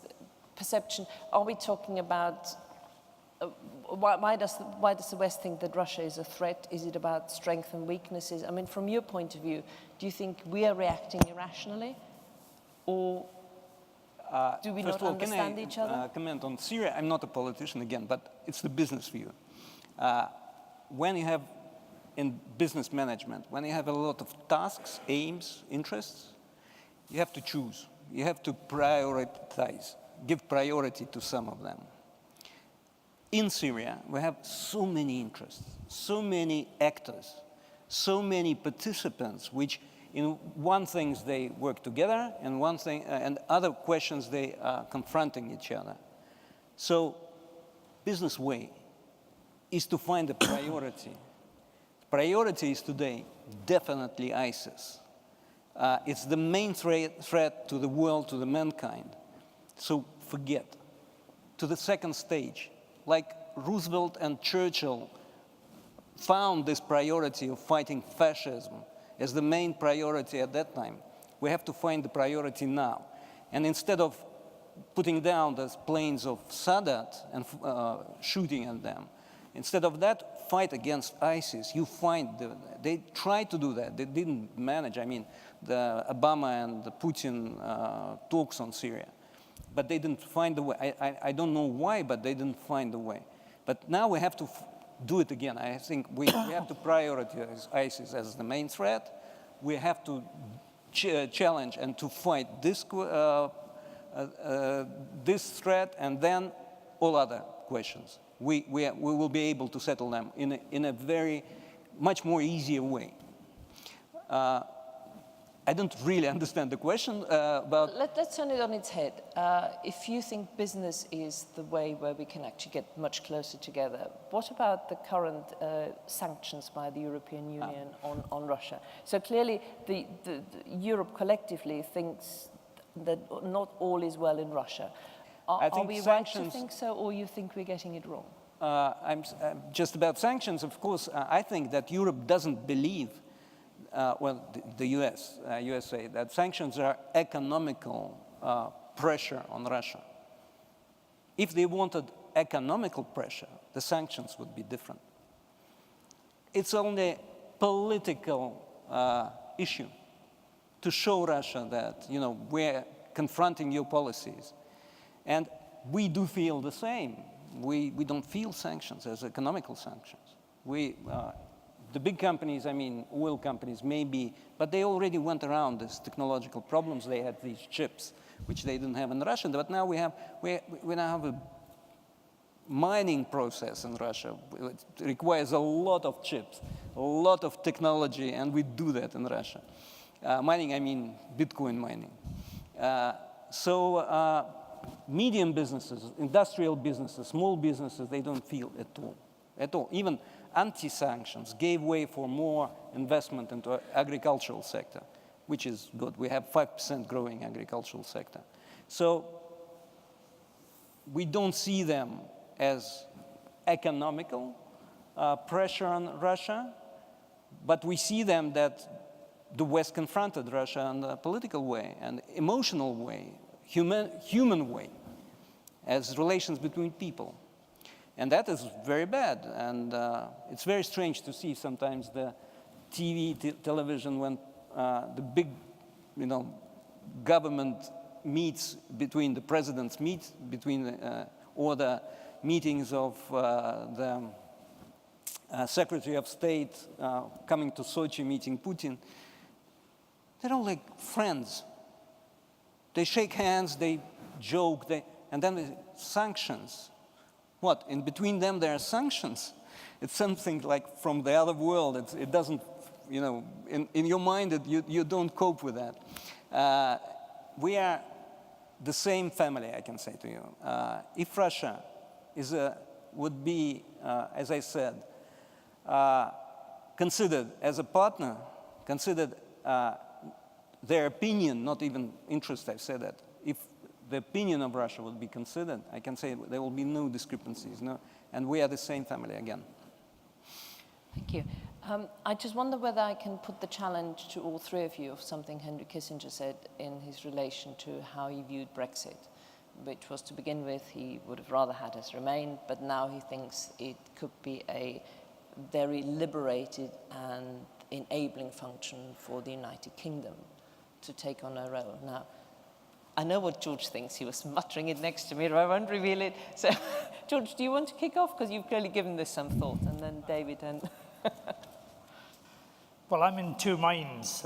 perception: are we talking about? Why does the West think that Russia is a threat? Is it about strengths and weaknesses? I mean, from your point of view, do you think we are reacting irrationally, or do we not understand each other? Can I comment on Syria? I'm not a politician again, but it's the business view. When you have in business management, when you have a lot of tasks, aims, interests, you have to choose. You have to prioritize, give priority to some of them. In Syria, we have so many interests, so many actors, so many participants, which in one thing they work together, and one thing, and other questions they are confronting each other. So, business way is to find a priority. Priority is today definitely ISIS. It's the main threat to the world, to the mankind. So forget. To the second stage. Like Roosevelt and Churchill found this priority of fighting fascism as the main priority at that time. We have to find the priority now. And instead of putting down those planes of Sadat and shooting at them, instead of that, fight against ISIS. You find they tried to do that. They didn't manage. I mean, the Obama and the Putin talks on Syria. But they didn't find the way. I don't know why, but they didn't find the way. But now we have to do it again. I think we have to prioritize ISIS as the main threat. We have to challenge and to fight this threat, and then all other questions. We will be able to settle them in a very much more easier way. I don't really understand the question about... Let's turn it on its head. If you think business is the way where we can actually get much closer together, what about the current sanctions by the European Union on Russia? So clearly, the Europe collectively thinks that not all is well in Russia. Are we right to think so, or you think we're getting it wrong? I'm just about sanctions, of course. I think that Europe doesn't believe the USA, that sanctions are economical pressure on Russia. If they wanted economical pressure, the sanctions would be different. It's only political issue to show Russia that, we're confronting your policies. And we do feel the same. We don't feel sanctions as economical sanctions. The big companies, I mean, oil companies, maybe, but they already went around these technological problems. They had these chips, which they didn't have in Russia. But now we now have a mining process in Russia. It requires a lot of chips, a lot of technology, and we do that in Russia. Mining, I mean, Bitcoin mining. Medium businesses, industrial businesses, small businesses, they don't feel at all. Even anti-sanctions gave way for more investment into agricultural sector, which is good. We have 5% growing agricultural sector. So we don't see them as economical pressure on Russia, but we see them that the West confronted Russia in a political way, an emotional way, human way, as relations between people. And that is very bad. And it's very strange to see sometimes the television, when the big, government meets between the presidents, meets between or the meetings of the Secretary of State coming to Sochi, meeting Putin, they're all like friends. They shake hands, they joke, and then sanctions. What, in between them there are sanctions? It's something like from the other world. It doesn't, you know, in your mind, you don't cope with that. We are the same family, I can say to you. If Russia would be, as I said, considered as a partner, considered their opinion, not even interest, I've said that. If the opinion of Russia would be considered, I can say there will be no discrepancies, and we are the same family again. Thank you. I just wonder whether I can put the challenge to all three of you of something Henry Kissinger said in his relation to how he viewed Brexit, which was, to begin with, he would have rather had us remain, but now he thinks it could be a very liberated and enabling function for the United Kingdom to take on a role. Now, I know what George thinks. He was muttering it next to me, but I won't reveal it. So, George, do you want to kick off? Because you've clearly given this some thought. And then David and... Well, I'm in two minds.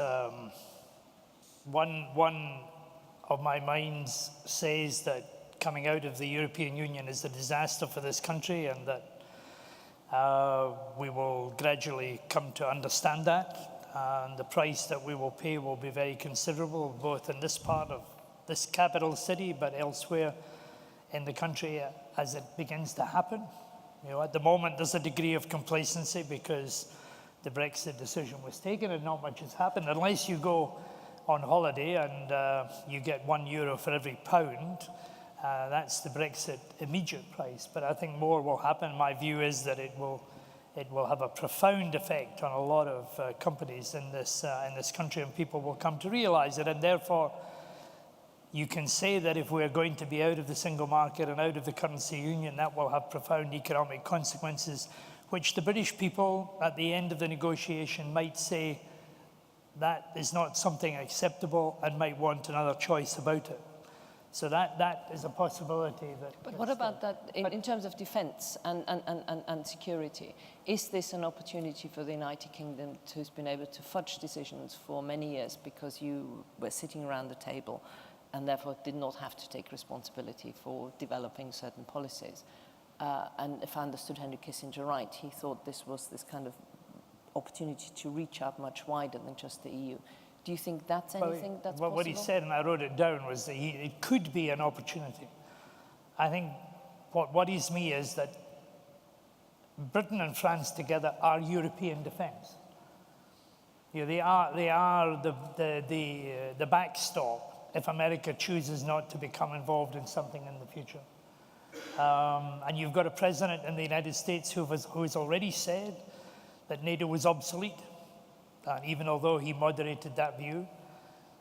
One of my minds says that coming out of the European Union is a disaster for this country, and that we will gradually come to understand that. And the price that we will pay will be very considerable, both in this part of this capital city, but elsewhere in the country as it begins to happen. You know, at the moment, there's a degree of complacency because the Brexit decision was taken and not much has happened. Unless you go on holiday and you get €1 for every pound, that's the Brexit immediate price. But I think more will happen. My view is that it will have a profound effect on a lot of companies in this country, and people will come to realize it. And therefore, you can say that if we're going to be out of the single market and out of the currency union, that will have profound economic consequences, which the British people at the end of the negotiation might say that is not something acceptable and might want another choice about it. So that is a possibility. But what about that in terms of defense and security? Is this an opportunity for the United Kingdom, who's been able to fudge decisions for many years because you were sitting around the table and therefore did not have to take responsibility for developing certain policies? And if I understood Henry Kissinger right, he thought this was this kind of opportunity to reach out much wider than just the EU. Do you think that's anything that's possible? What he said, and I wrote it down, was that it could be an opportunity. I think what worries me is that Britain and France together are European defence. You know, they are the backstop if America chooses not to become involved in something in the future. And you've got a president in the United States who has already said that NATO was obsolete, and even although he moderated that view,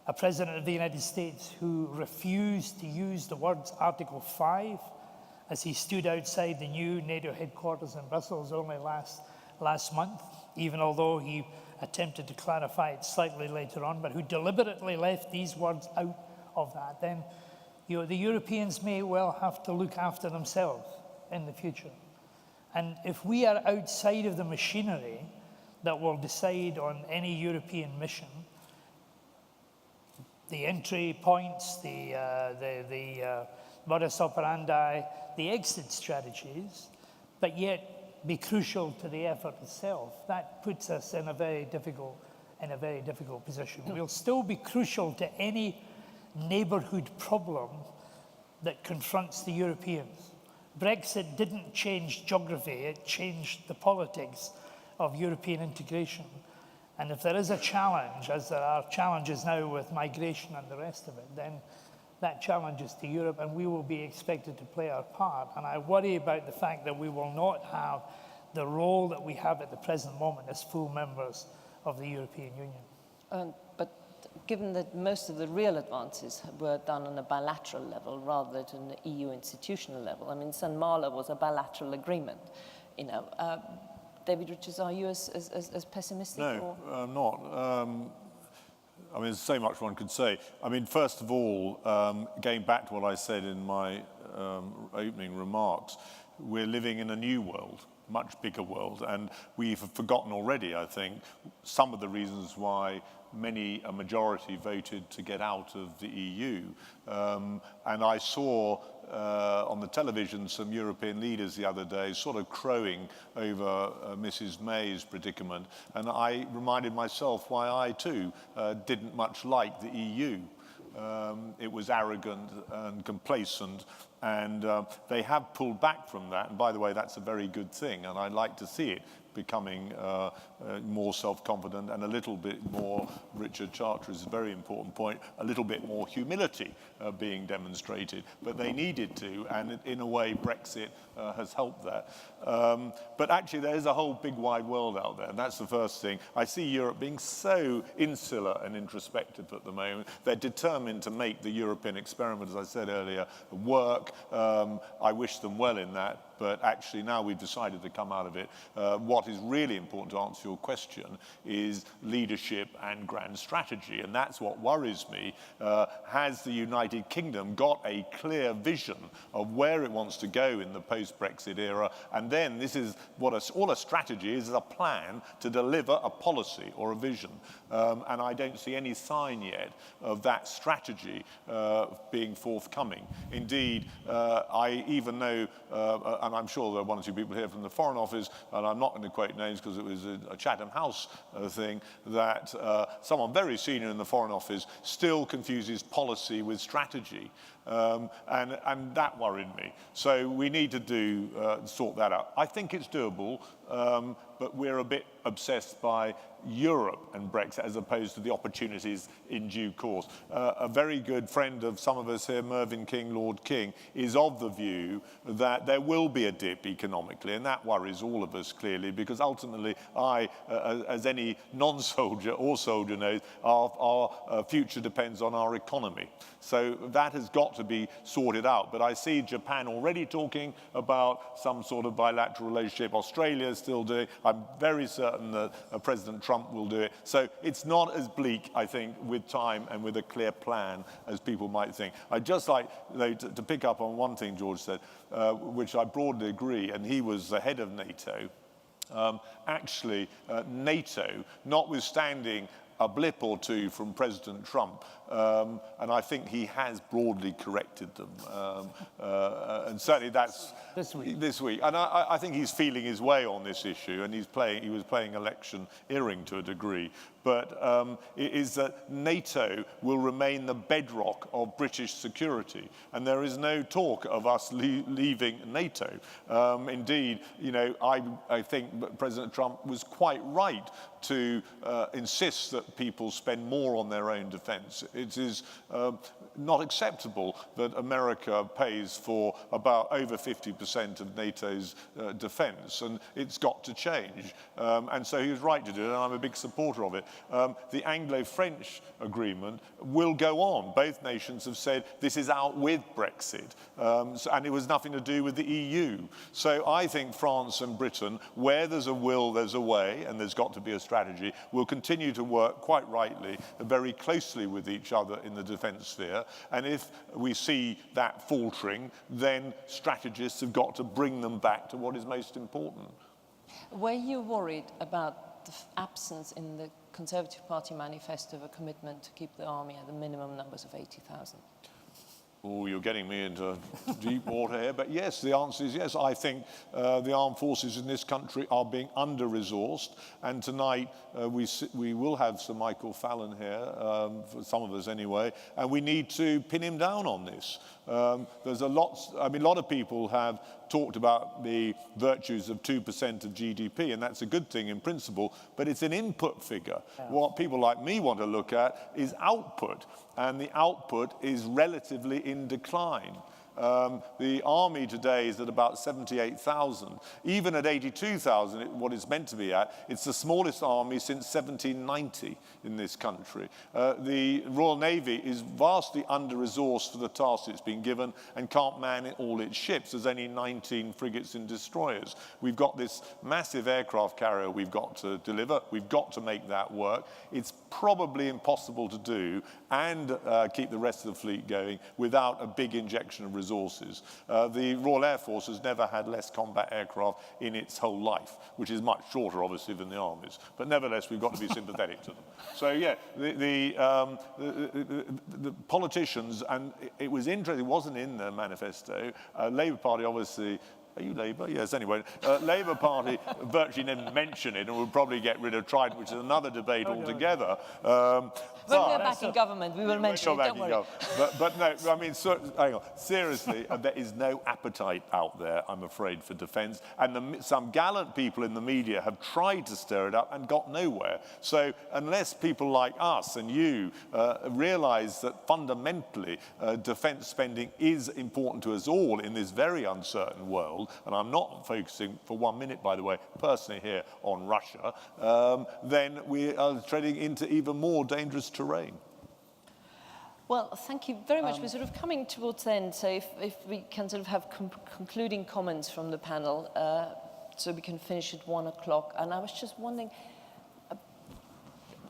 a president of the United States who refused to use the words Article 5 as he stood outside the new NATO headquarters in Brussels only last month, even although he attempted to clarify it slightly later on, but who deliberately left these words out of that, then the Europeans may well have to look after themselves in the future. And if we are outside of the machinery that will decide on any European mission, the entry points, the modus operandi, the exit strategies, but yet be crucial to the effort itself, that puts us in a very difficult position. We'll still be crucial to any neighbourhood problem that confronts the Europeans. Brexit didn't change geography, it changed the politics of European integration. And if there is a challenge, as there are challenges now with migration and the rest of it, then that challenge is to Europe, and we will be expected to play our part. And I worry about the fact that we will not have the role that we have at the present moment as full members of the European Union. But given that most of the real advances were done on a bilateral level rather than an EU institutional level, I mean, St. Malo was a bilateral agreement, you know. David Richards, are you as pessimistic? No, I'm not. I mean, there's so much one could say. I mean, first of all, going back to what I said in my opening remarks, we're living in a new world, much bigger world, and we've forgotten already, I think, some of the reasons why a majority voted to get out of the EU. And I saw on the television some European leaders the other day sort of crowing over Mrs. May's predicament. And I reminded myself why I too didn't much like the EU. It was arrogant and complacent, and they have pulled back from that. And by the way, that's a very good thing, and I'd like to see it becoming more self-confident and a little bit more, Richard Charteris' a very important point, a little bit more humility being demonstrated. But they needed to, and in a way Brexit has helped that. But actually there is a whole big wide world out there, and that's the first thing. I see Europe being so insular and introspective at the moment. They're determined to make the European experiment, as I said earlier, work. I wish them well in that. But actually now we've decided to come out of it. What is really important, to answer your question, is leadership and grand strategy. And that's what worries me. Has the United Kingdom got a clear vision of where it wants to go in the post-Brexit era? And then this is what all a strategy is a plan to deliver a policy or a vision. And I don't see any sign yet of that strategy being forthcoming. Indeed, I even know, and I'm sure there are one or two people here from the Foreign Office, and I'm not going to quote names because it was a Chatham House thing, that someone very senior in the Foreign Office still confuses policy with strategy. And that worried me. So we need to sort that out. I think it's doable, but we're a bit obsessed by Europe and Brexit as opposed to the opportunities in due course. A very good friend of some of us here, Mervyn King, Lord King, is of the view that there will be a dip economically, and that worries all of us clearly, because ultimately as any non-soldier or soldier knows, our future depends on our economy. So that has got to be sorted out. But I see Japan already talking about some sort of bilateral relationship. Australia is still doing. I'm very certain that President Trump will do it. So it's not as bleak, I think, with time and with a clear plan as people might think. I'd just like though, to pick up on one thing George said, which I broadly agree, and he was the head of NATO. Actually, NATO, notwithstanding a blip or two from President Trump, and I think he has broadly corrected them. And certainly that's this week. And I think he's feeling his way on this issue, and he was playing electioneering to a degree. But it is that NATO will remain the bedrock of British security, and there is no talk of us leaving NATO. Indeed, you know, I think President Trump was quite right to insist that people spend more on their own defense. It is not acceptable that America pays for about over 50% of NATO's defense, and it's got to change. And so he was right to do it, and I'm a big supporter of it. The Anglo-French agreement will go on. Both nations have said this is out with Brexit, and it was nothing to do with the EU. So I think France and Britain, where there's a will, there's a way, and there's got to be a strategy, will continue to work quite rightly, very closely with each other in the defence sphere. And if we see that faltering, then strategists have got to bring them back to what is most important. Were you worried about the absence in the Conservative Party manifesto of a commitment to keep the army at the minimum numbers of 80,000? Oh, you're getting me into deep water here. But yes, the answer is yes. I think the armed forces in this country are being under-resourced. And tonight we will have Sir Michael Fallon here, for some of us anyway, and we need to pin him down on this. There's a lot of people have talked about the virtues of 2% of GDP, and that's a good thing in principle, but it's an input figure. Yeah. What people like me want to look at is output, and the output is relatively in decline. The army today is at about 78,000. Even at 82,000, what it's meant to be at, it's the smallest army since 1790 in this country. The Royal Navy is vastly under-resourced for the task it's been given and can't man all its ships. There's only 19 frigates and destroyers. We've got this massive aircraft carrier we've got to deliver. We've got to make that work. It's probably impossible to do and keep the rest of the fleet going without a big injection of resources. The Royal Air Force has never had less combat aircraft in its whole life, which is much shorter, obviously, than the armies. But nevertheless, we've got to be sympathetic to them. So, yeah, the politicians, and it was interesting, it wasn't in the manifesto. Labour Party, obviously, are you Labour? Yes, anyway. Labour Party virtually didn't mention it and will probably get rid of Trident, which is another debate altogether. When we're back in government, we will mention it, don't worry. But no, I mean, hang on. Seriously, there is no appetite out there, I'm afraid, for defence. And some gallant people in the media have tried to stir it up and got nowhere. So unless people like us and you realise that fundamentally defence spending is important to us all in this very uncertain world, and I'm not focusing for 1 minute, by the way, personally here on Russia, then we are treading into even more dangerous terrain. Well, thank you very much. We're sort of coming towards the end, so if we can sort of have concluding comments from the panel, so we can finish at 1 o'clock. And I was just wondering,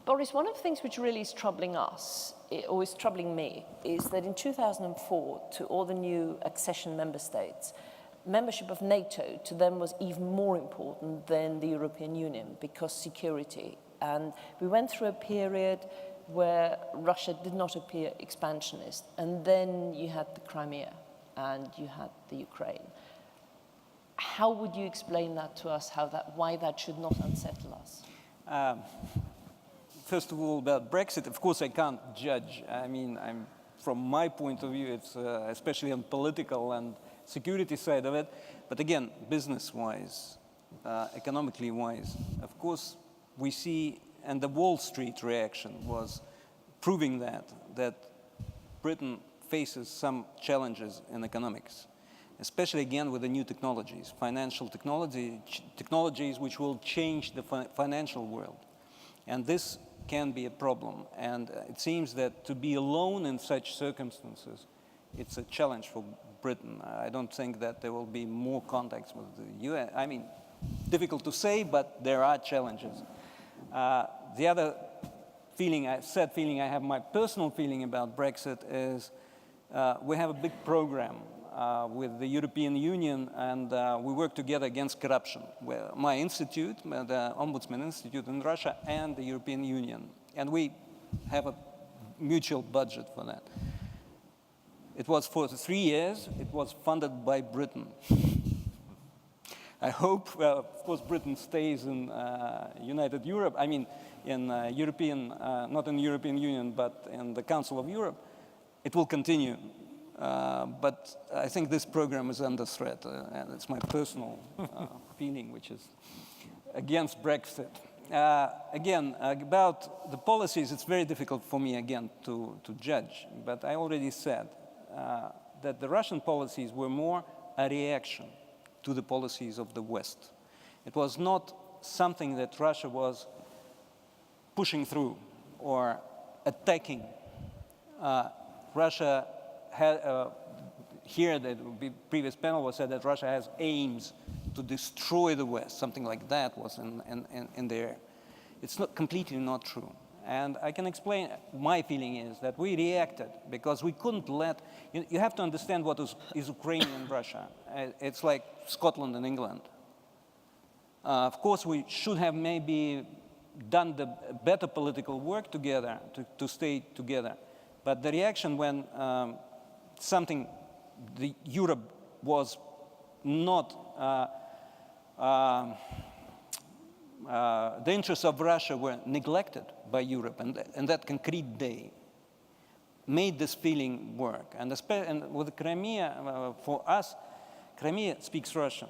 Boris, one of the things which really is troubling us, or is troubling me, is that in 2004, to all the new accession member states, membership of Nato to them was even more important than the European Union because security. And we went through a period where Russia did not appear expansionist. And then you had the Crimea and you had the Ukraine. How would you explain that to us, why that should not unsettle us? First of all, about Brexit, of course I can't judge. I mean, from my point of view, it's especially on political and security side of it. But again, business-wise, economically-wise, of course, we see, and the Wall Street reaction was proving that Britain faces some challenges in economics, especially again with the new technologies, financial technologies which will change the financial world. And this can be a problem. And it seems that to be alone in such circumstances, it's a challenge for Britain. I don't think that there will be more contacts with the US. I mean, difficult to say, but there are challenges. The other sad feeling I have, my personal feeling about Brexit is we have a big program with the European Union, and we work together against corruption. Where my institute, the Ombudsman Institute in Russia, and the European Union. And we have a mutual budget for that. It was for 3 years. It was funded by Britain. I hope, well, of course, Britain stays in United Europe. I mean, in European, not in the European Union, but in the Council of Europe. It will continue. But I think this program is under threat, and it's my personal feeling, which is against Brexit. Again, about the policies, it's very difficult for me, again, to judge. But I already said that the Russian policies were more a reaction to the policies of the West. It was not something that Russia was pushing through or attacking. Russia had, here the previous panel was said that Russia has aims to destroy the West, something like that was in there. It's not completely not true. And I can explain, my feeling is that we reacted because we couldn't let, you have to understand what is Ukraine and Russia. It's like Scotland and England. Of course, we should have maybe done the better political work together to stay together. But the reaction when Europe was not, the interests of Russia were neglected by Europe, and that concrete day made this feeling work. And with Crimea, for us, Crimea speaks Russian.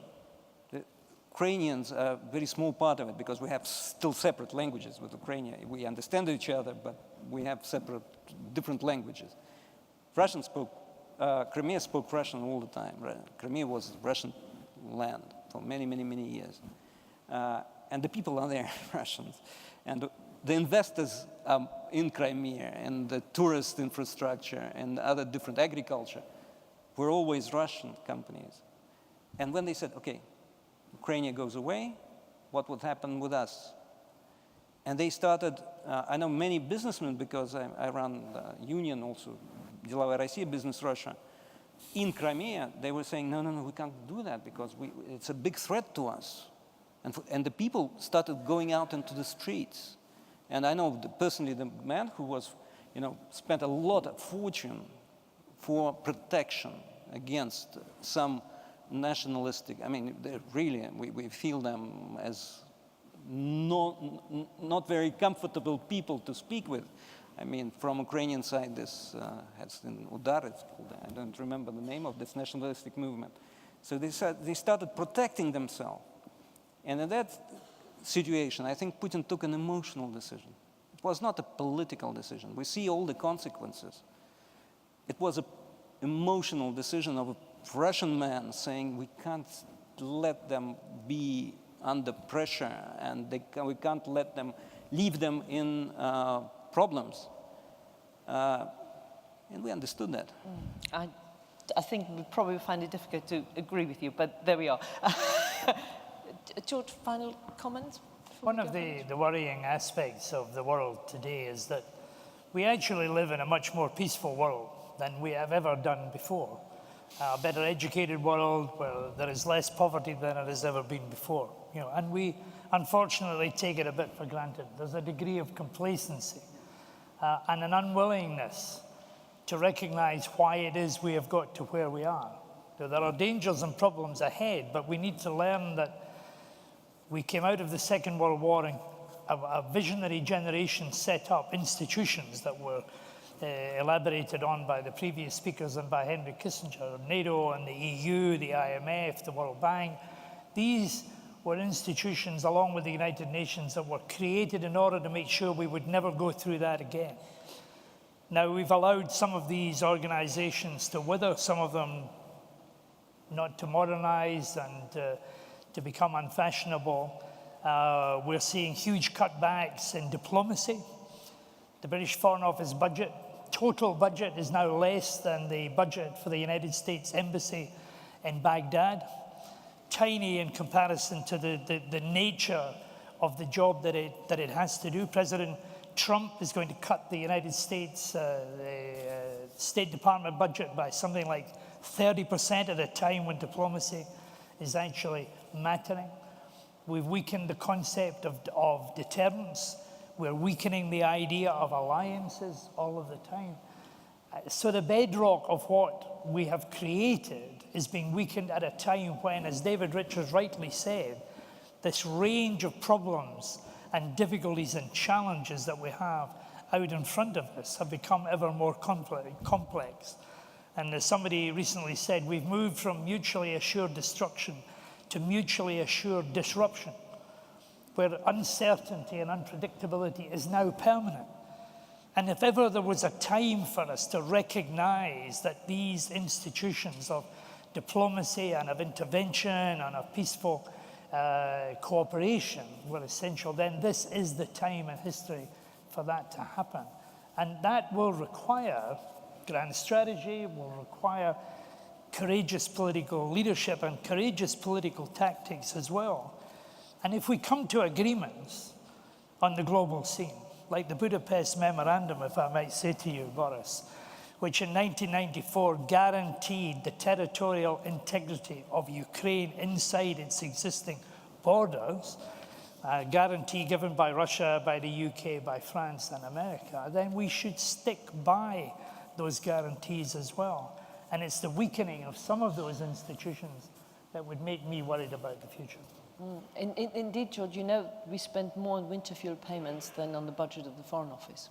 The Ukrainians are a very small part of it because we have still separate languages with Ukraine. We understand each other, but we have different languages. Russians spoke Crimea spoke Russian all the time. Right? Crimea was Russian land for many, many, many years. And the people are there, Russians. And the investors in Crimea and the tourist infrastructure and other different agriculture were always Russian companies. And when they said, okay, Ukraine goes away, what would happen with us? And they started, I know many businessmen, because I run the union also, Деловая Россия, Business Russia. In Crimea, they were saying, no, we can't do that because it's a big threat to us. And the people started going out into the streets. And I know personally the man who was, spent a lot of fortune for protection against some nationalistic, I mean, really, we feel them as not very comfortable people to speak with. I mean, from Ukrainian side, this has been Udar, it's called, I don't remember the name of this nationalistic movement. So they started protecting themselves. And in that situation, I think Putin took an emotional decision. It was not a political decision. We see all the consequences. It was an emotional decision of a Russian man saying we can't let them be under pressure and we can't let them, leave them in problems. And we understood that. I think we probably find it difficult to agree with you, but there we are. George, final comments? One of the worrying aspects of the world today is that we actually live in a much more peaceful world than we have ever done before. A better educated world where there is less poverty than there has ever been before. And we unfortunately take it a bit for granted. There's a degree of complacency and an unwillingness to recognize why it is we have got to where we are. There are dangers and problems ahead, but we need to learn that we came out of the Second World War and a visionary generation set up institutions that were elaborated on by the previous speakers and by Henry Kissinger, NATO and the EU, the IMF, the World Bank. These were institutions, along with the United Nations, that were created in order to make sure we would never go through that again. Now, we've allowed some of these organizations to wither, some of them not to modernize and to become unfashionable. We're seeing huge cutbacks in diplomacy. The British Foreign Office budget, total budget, is now less than the budget for the United States Embassy in Baghdad. Tiny in comparison to the nature of the job that it has to do. President Trump is going to cut the United States State Department budget by something like 30% at a time when diplomacy is actually mattering. We've weakened the concept of deterrence. We're weakening the idea of alliances all of the time. So the bedrock of what we have created is being weakened at a time when, as David Richards rightly said, this range of problems and difficulties and challenges that we have out in front of us have become ever more complex. And as somebody recently said, we've moved from mutually assured destruction to mutually assured disruption, where uncertainty and unpredictability is now permanent. And if ever there was a time for us to recognize that these institutions of diplomacy and of intervention and of peaceful cooperation were essential, then this is the time in history for that to happen. And that will require grand strategy, will require courageous political leadership and courageous political tactics as well. And if we come to agreements on the global scene, like the Budapest Memorandum, if I might say to you, Boris, which in 1994 guaranteed the territorial integrity of Ukraine inside its existing borders, a guarantee given by Russia, by the UK, by France and America, then we should stick by those guarantees as well. And it's the weakening of some of those institutions that would make me worried about the future. Indeed, George, we spent more on winter fuel payments than on the budget of the Foreign Office.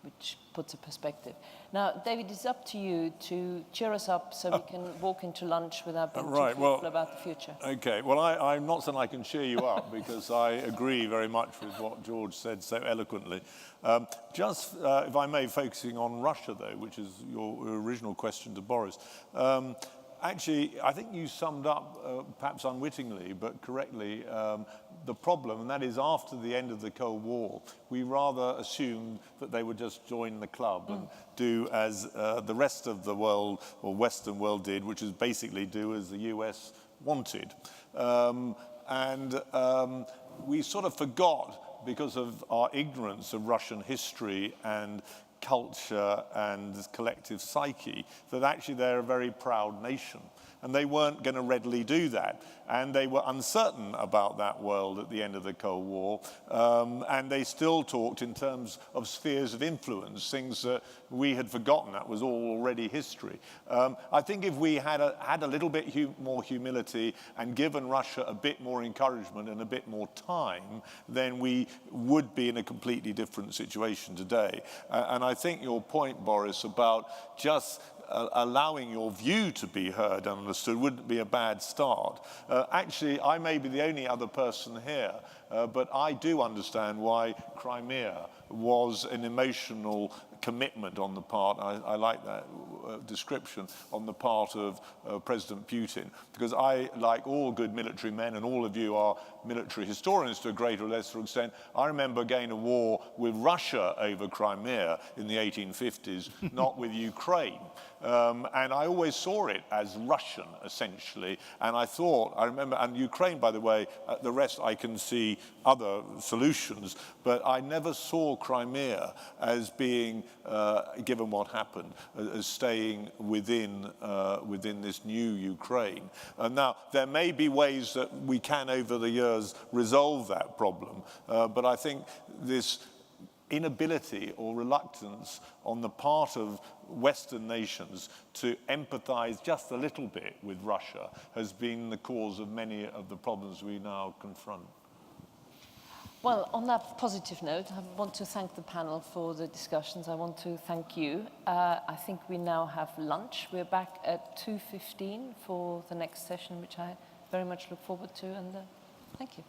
which puts a perspective. Now, David, it's up to you to cheer us up so we can walk into lunch without being too fearful about the future. Okay, well, I'm not saying I can cheer you up because I agree very much with what George said so eloquently. Just, if I may, focusing on Russia, though, which is your original question to Boris. Actually, I think you summed up, perhaps unwittingly, but correctly, the problem, and that is after the end of the Cold War, we rather assumed that they would just join the club and do as the rest of the world, or Western world, did, which is basically do as the US wanted. We sort of forgot, because of our ignorance of Russian history and culture and collective psyche, that actually they're a very proud nation. And they weren't going to readily do that. And they were uncertain about that world at the end of the Cold War. And they still talked in terms of spheres of influence, things that we had forgotten. That was all already history. I think if we had a little bit more humility and given Russia a bit more encouragement and a bit more time, then we would be in a completely different situation today. And I think your point, Boris, about just allowing your view to be heard and understood wouldn't be a bad start. Actually, I may be the only other person here, but I do understand why Crimea was an emotional commitment on the part, I like that description, on the part of President Putin. Because I, like all good military men, and all of you are military historians to a greater or lesser extent, I remember going to war with Russia over Crimea in the 1850s, not with Ukraine. And I always saw it as Russian, essentially. And I remember, and Ukraine, by the way, the rest I can see other solutions, but I never saw Crimea as being, given what happened, as staying within this new Ukraine. Now, there may be ways that we can, over the years, resolve that problem, but I think this inability or reluctance on the part of Western nations to empathize just a little bit with Russia has been the cause of many of the problems we now confront. Well, on that positive note, I want to thank the panel for the discussions. I want to thank you. I think we now have lunch. We're back at 2:15 for the next session, which I very much look forward to, and thank you.